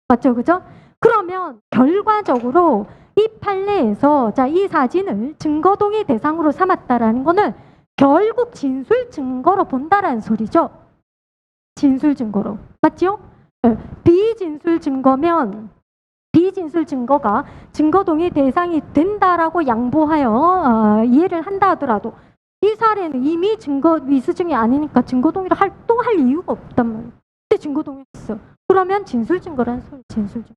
[SPEAKER 1] 맞죠? 그죠? 그러면 결과적으로 이 판례에서 자, 이 사진을 증거 동의 대상으로 삼았다라는 거는 결국 진술 증거로 본다라는 소리죠. 진술 증거로. 맞죠? 비진술 증거면 비진술 증거가 증거 동의 대상이 된다라고 양보하여 이해를 한다 하더라도 이 사례는 이미 증거 위수증이 아니니까 증거 동의를 또 할 이유가 없단 말이에요. 근데 증거 동의했어. 그러면 진술 증거라는 소리, 진술 증거.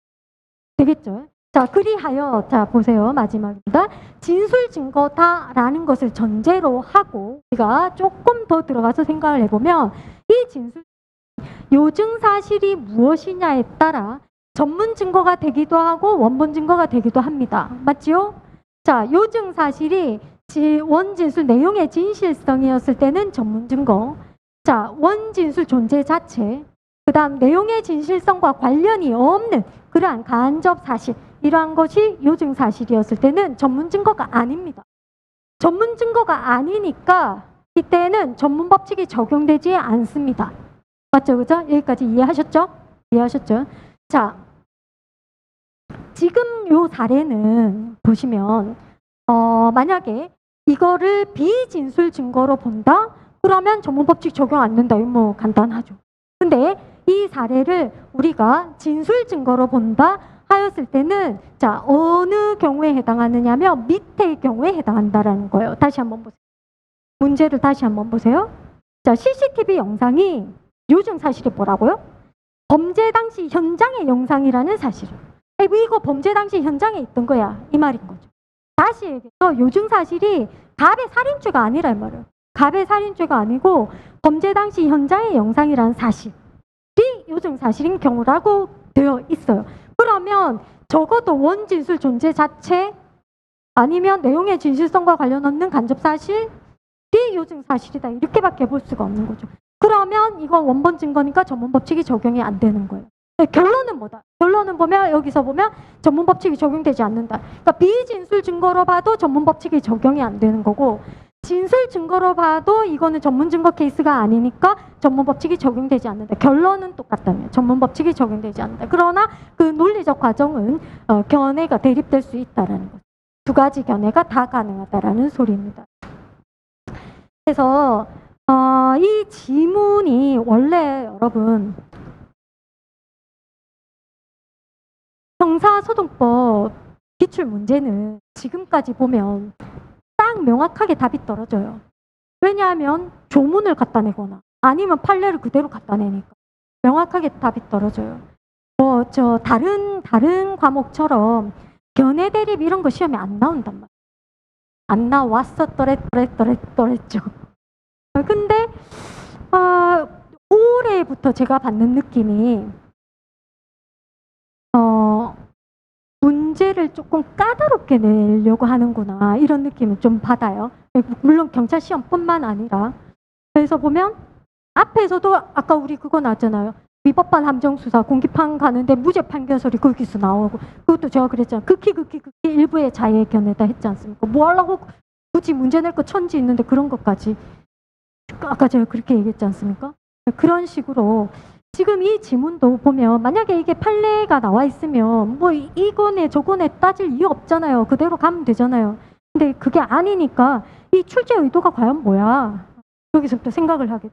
[SPEAKER 1] 되겠죠? 자, 그리하여 자, 보세요. 마지막입니다. 진술 증거다라는 것을 전제로 하고 우리가 조금 더 들어가서 생각을 해보면 이 진술 요증 사실이 무엇이냐에 따라 전문 증거가 되기도 하고 원본 증거가 되기도 합니다. 맞지요? 자, 요증 사실이 원진술 내용의 진실성이었을 때는 전문 증거. 자, 원진술 존재 자체. 그 다음 내용의 진실성과 관련이 없는 그러한 간접 사실. 이러한 것이 요증 사실이었을 때는 전문 증거가 아닙니다. 전문 증거가 아니니까 이때는 전문 법칙이 적용되지 않습니다. 맞죠? 그죠? 여기까지 이해하셨죠? 이해하셨죠? 자, 지금 요 사례는 보시면 만약에 이거를 비진술 증거로 본다? 그러면 전문법칙 적용 안 된다. 이거 뭐 간단하죠. 근데 이 사례를 우리가 진술 증거로 본다 하였을 때는 자, 어느 경우에 해당하느냐면 밑의 경우에 해당한다라는 거예요. 다시 한번 보세요. 문제를 다시 한번 보세요. 자, CCTV 영상이 요즘 사실이 뭐라고요? 범죄 당시 현장의 영상이라는 사실을. 이거 범죄 당시 현장에 있던 거야. 이 말인 거죠. 다시 얘기해서 요즘 사실이 갑의 살인죄가 아니라 이 말이에요. 갑의 살인죄가 아니고 범죄 당시 현장의 영상이라는 사실이 요즘 사실인 경우라고 되어 있어요. 그러면 적어도 원진술 존재 자체 아니면 내용의 진실성과 관련 없는 간접 사실이 요즘 사실이다. 이렇게밖에 볼 수가 없는 거죠. 그러면 이건 원본 증거니까 전문법칙이 적용이 안 되는 거예요. 결론은 뭐다? 결론은 보면 여기서 보면 전문법칙이 적용되지 않는다. 그러니까 비진술 증거로 봐도 전문법칙이 적용이 안 되는 거고 진술 증거로 봐도 이거는 전문 증거 케이스가 아니니까 전문법칙이 적용되지 않는다. 결론은 똑같다면 전문법칙이 적용되지 않는다. 그러나 그 논리적 과정은 견해가 대립될 수 있다라는 거죠. 두 가지 견해가 다 가능하다라는 소리입니다. 그래서 이 지문이 원래 여러분 형사소송법 기출 문제는 지금까지 보면 딱 명확하게 답이 떨어져요. 왜냐하면 조문을 갖다 내거나 아니면 판례를 그대로 갖다 내니까 명확하게 답이 떨어져요. 다른 과목처럼 견해 대립 이런 거 시험에 안 나온단 말이에요. 안 나왔었더랬죠. 근데 올해부터 제가 받는 느낌이 문제를 조금 까다롭게 내려고 하는구나 이런 느낌을 좀 받아요. 물론 경찰 시험뿐만 아니라 그래서 보면 앞에서도 아까 우리 그거 나왔잖아요. 위법한 함정수사 공기판 가는데 무죄 판결서리 거기서 나오고 그것도 제가 그랬잖아요. 극히 일부의 자의 견해다 했지 않습니까? 뭐 하려고 굳이 문제 낼 거 천지 있는데 그런 것까지 아까 제가 그렇게 얘기했지 않습니까? 그런 식으로 지금 이 지문도 보면 만약에 이게 판례가 나와 있으면 뭐 이거네 저거네 따질 이유 없잖아요. 그대로 가면 되잖아요. 근데 그게 아니니까 이 출제 의도가 과연 뭐야? 여기서부터 생각을 하겠죠.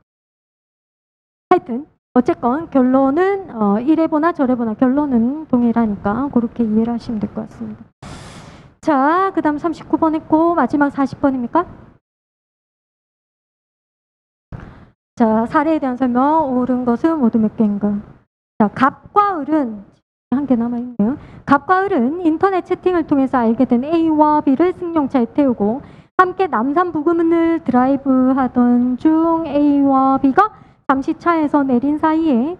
[SPEAKER 1] 하여튼 어쨌건 결론은 이래 보나 저래 보나 결론은 동일하니까 그렇게 이해를 하시면 될 것 같습니다. 자, 그 다음 39번 했고 마지막 40번입니까? 자, 사례에 대한 설명. 옳은 것은 모두 몇 개인가? 자, 갑과 을은 한 개 남아있네요. 갑과 을은 인터넷 채팅을 통해서 알게 된 A와 B를 승용차에 태우고 함께 남산 부근을 드라이브 하던 중 A와 B가 잠시 차에서 내린 사이에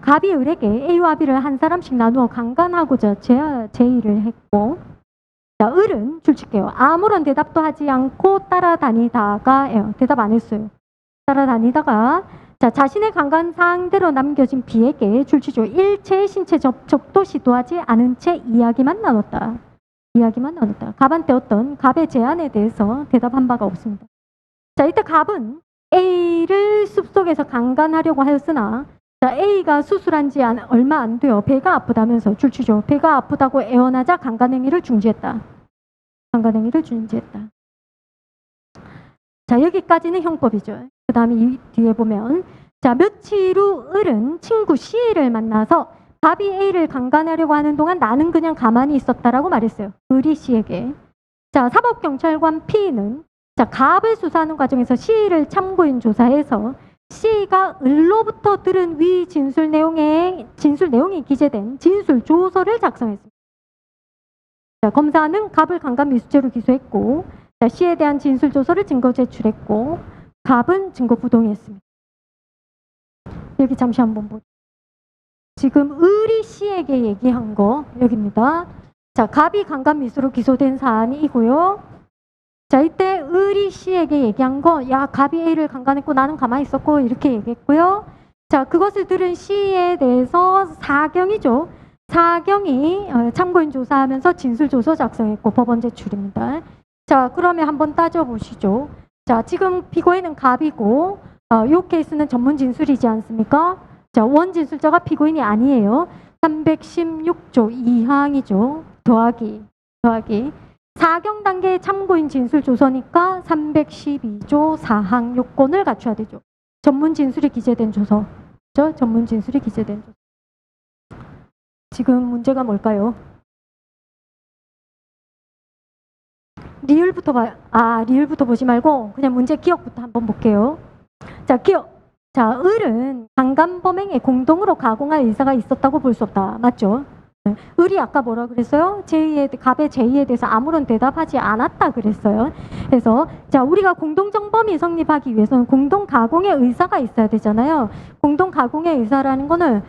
[SPEAKER 1] 갑이 을에게 A와 B를 한 사람씩 나누어 강간하고자 제의를 했고 자, 을은 줄칠게요. 아무런 대답도 하지 않고 따라다니다가 대답 안 했어요. 따라다니다가 자, 자신의 강간 상대로 남겨진 B에게 줄치죠. 일체의 신체 접촉도 시도하지 않은 채 이야기만 나눴다. 갑한테 어떤 갑의 제안에 대해서 대답한 바가 없습니다. 자, 이때 갑은 A를 숲속에서 강간하려고 하였으나 자, A가 수술한 지 얼마 안 돼요. 배가 아프다면서 줄치죠. 배가 아프다고 애원하자 강간행위를 중지했다. 자, 여기까지는 형법이죠. 그 다음에 이 뒤에 보면 자, 며칠 후 을은 친구 C를 만나서 갑이 A를 강간하려고 하는 동안 나는 그냥 가만히 있었다라고 말했어요. 을이 C에게. 자, 사법경찰관 P는 자, 갑을 수사하는 과정에서 C를 참고인 조사해서 C가 을로부터 들은 위 진술 내용이 기재된 진술 조서를 작성했습니다. 자, 검사는 갑을 강간 미수죄로 기소했고 자, C에 대한 진술 조서를 증거 제출했고 갑은 증거 부동의했습니다. 여기 잠시 한번 보죠. 지금 을이 C에게 얘기한 거 여기입니다. 자, 갑이 강간 미수로 기소된 사안이 이고요. 자, 이때 을이 C에게 얘기한 거 야, 갑이 A를 강간했고 나는 가만히 있었고 이렇게 얘기했고요. 자, 그것을 들은 C에 대해서 사경이죠. 사경이 참고인 조사하면서 진술 조서 작성했고 법원 제출입니다. 자, 그러면 한번 따져보시죠. 자, 지금 피고인은 갑이고 이 케이스는 전문 진술이지 않습니까? 자, 원진술자가 피고인이 아니에요. 316조 2항이죠. 더하기. 4경 단계의 참고인 진술 조서니까 312조 4항 요건을 갖춰야 되죠. 전문 진술이 기재된 조서. 그렇죠? 전문 진술이 기재된 조서. 지금 문제가 뭘까요? 리을부터 보지 말고 그냥 문제 기억부터 한번 볼게요. 자, 기억. 자, 을은 강간범행에 공동으로 가공할 의사가 있었다고 볼 수 없다. 맞죠? 을이 아까 뭐라 그랬어요? 갑의 제의에 대해서 아무런 대답하지 않았다 그랬어요. 그래서 자, 우리가 공동정범이 성립하기 위해서는 공동가공의 의사가 있어야 되잖아요. 공동가공의 의사라는 거는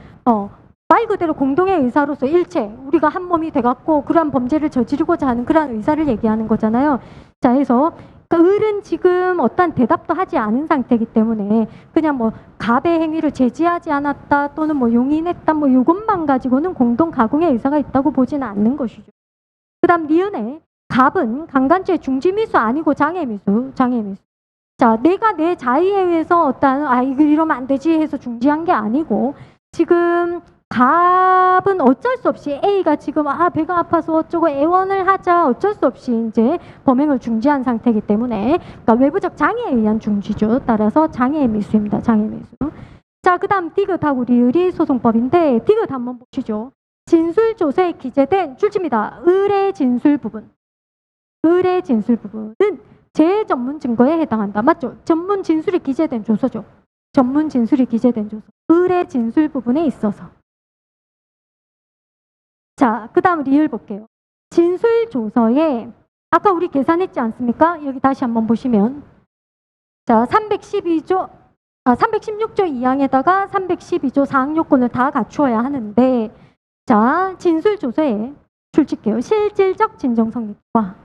[SPEAKER 1] 말 그대로 공동의 의사로서 일체 우리가 한 몸이 돼갖고 그러한 범죄를 저지르고자 하는 그러한 의사를 얘기하는 거잖아요. 자, 해서 을은 지금 어떤 대답도 하지 않은 상태이기 때문에 그냥 뭐 갑의 행위를 제지하지 않았다 또는 뭐 용인했다 뭐 이것만 가지고는 공동 가공의 의사가 있다고 보지는 않는 것이죠. 그 다음 니은에 갑은 강간죄 중지미수 아니고 장애미수. 자, 내가 내 자의에 의해서 이거 이러면 안 되지 해서 중지한 게 아니고 지금 갑은 어쩔 수 없이 A가 지금 배가 아파서 어쩌고 애원을 하자 어쩔 수 없이 이제 범행을 중지한 상태이기 때문에 그러니까 외부적 장애에 의한 중지죠. 따라서 장애의 미수입니다. 장애의 미수. 자, 그 다음 디귿하고 리을이 소송법인데 디귿 한번 보시죠. 진술조서에 기재된 출지입니다. 을의 진술 부분. 을의 진술 부분은 재전문 증거에 해당한다. 맞죠? 전문 진술이 기재된 조서죠. 전문 진술이 기재된 조서. 을의 진술 부분에 있어서. 자, 그 다음 리을 볼게요. 진술 조서에 아까 우리 계산했지 않습니까? 여기 다시 한번 보시면 자, 316조 2항에다가 312조 4항 요건을 다 갖추어야 하는데 자, 진술 조서에 출제게요. 실질적 진정 성립과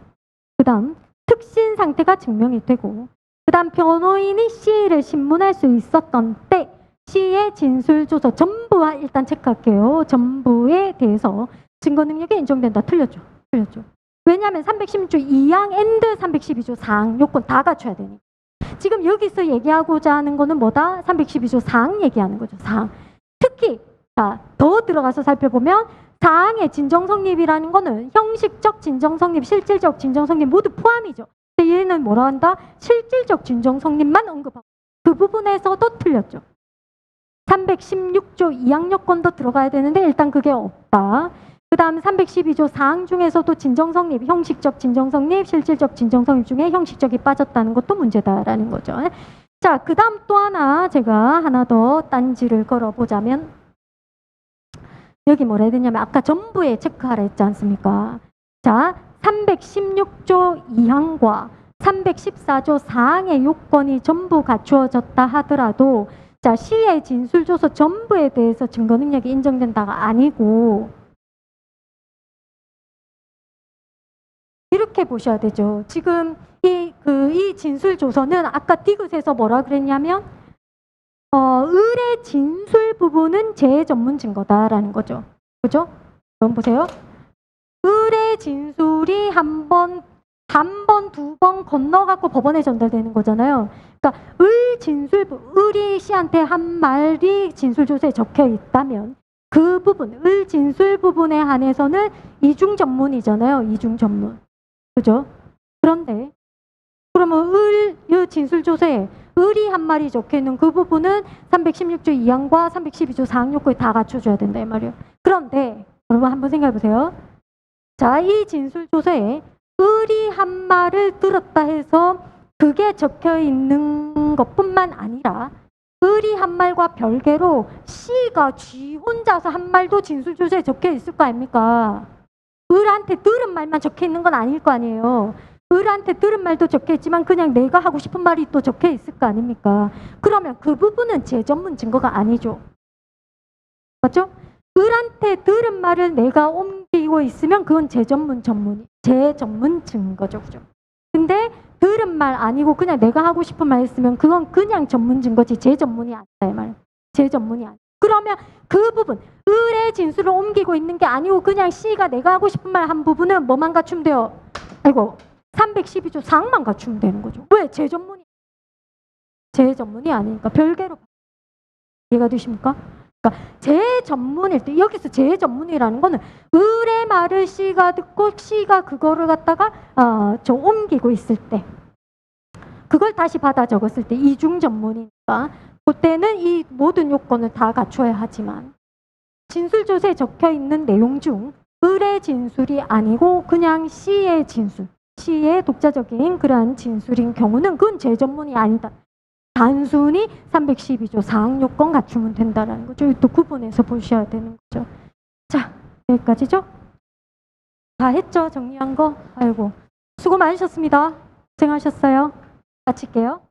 [SPEAKER 1] 그 다음 특신 상태가 증명이 되고 그 다음 변호인이 C를 신문할 수 있었던 때 C의 진술 조서 전부와 일단 체크할게요. 전부에 대해서 증거 능력이 인정된다. 틀렸죠. 왜냐하면 316조 2항 and 312조 4항 요건 다 갖춰야 되니까. 지금 여기서 얘기하고자 하는 거는 뭐다? 312조 4항 얘기하는 거죠. 4항. 특히 더 들어가서 살펴보면 4항의 진정성립이라는 거는 형식적 진정성립, 실질적 진정성립 모두 포함이죠. 근데 얘는 뭐라 한다? 실질적 진정성립만 언급하고 그 부분에서도 틀렸죠. 316조 2항 요건도 들어가야 되는데 일단 그게 없다. 그 다음 312조 4항 중에서도 진정성립, 형식적 진정성립, 실질적 진정성립 중에 형식적이 빠졌다는 것도 문제다라는 거죠. 자, 그 다음 또 하나 제가 하나 더 딴지를 걸어보자면 여기 뭐라 해야 되냐면 아까 전부에 체크하라 했지 않습니까? 자, 316조 2항과 314조 4항의 요건이 전부 갖추어졌다 하더라도 자, C의 진술조서 전부에 대해서 증거 능력이 인정된다가 아니고 이렇게 보셔야 되죠. 지금 이 진술조서는 아까 디귿에서 뭐라 그랬냐면 을의 진술 부분은 재전문 증거다라는 거죠. 그죠? 그럼 보세요. 을의 진술이 한 번, 두 번 건너갖고 법원에 전달되는 거잖아요. 그러니까 을이 씨한테 한 말이 진술조서에 적혀 있다면 그 부분, 을 진술 부분에 한해서는 이중 전문이잖아요. 이중 전문. 그죠? 그런데 그러면 이 진술조서에 을이 한 말이 적혀있는 그 부분은 316조 2항과 312조 4항 요건이 다 갖춰줘야 된다 이 말이에요. 그런데 여러분 한번 생각해보세요. 자, 이 진술조서에 을이 한 말을 들었다 해서 그게 적혀있는 것뿐만 아니라 을이 한 말과 별개로 C가 쥐 혼자서 한 말도 진술조서에 적혀있을 거 아닙니까? 을한테 들은 말만 적혀있는 건 아닐 거 아니에요. 을한테 들은 말도 적혀있지만 그냥 내가 하고 싶은 말이 또 적혀있을 거 아닙니까? 그러면 그 부분은 재전문 증거가 아니죠. 맞죠? 을한테 들은 말을 내가 옮기고 있으면 그건 재전문 증거죠. 그죠? 근데 들은 말 아니고 그냥 내가 하고 싶은 말 했으면 그건 그냥 전문 증거지 재전문이 아니다 이 말. 재전문이 아니다. 그러면 그 부분 을의 진술을 옮기고 있는 게 아니고 그냥 C가 내가 하고 싶은 말 한 부분은 뭐만 갖추면 돼요? 312조 4항만 갖추면 되는 거죠. 왜? 재전문이 아니니까 별개로. 이해가 되십니까? 그러니까 제 전문일 때, 여기서 제 전문이라는 거는 을의 말을 C가 듣고 C가 그거를 갖다가 좀 옮기고 있을 때, 그걸 다시 받아 적었을 때 이중 전문이니까 그때는 이 모든 요건을 다 갖춰야 하지만, 진술조서에 적혀 있는 내용 중 을의 진술이 아니고 그냥 C의 진술, C의 독자적인 그러한 진술인 경우는 그건 제 전문이 아니다. 단순히 312조 사항 요건 갖추면 된다라는 거죠. 또 구분해서 보셔야 되는 거죠. 자, 여기까지죠? 다 했죠? 정리한 거? 아이고, 수고 많으셨습니다. 고생하셨어요. 마칠게요.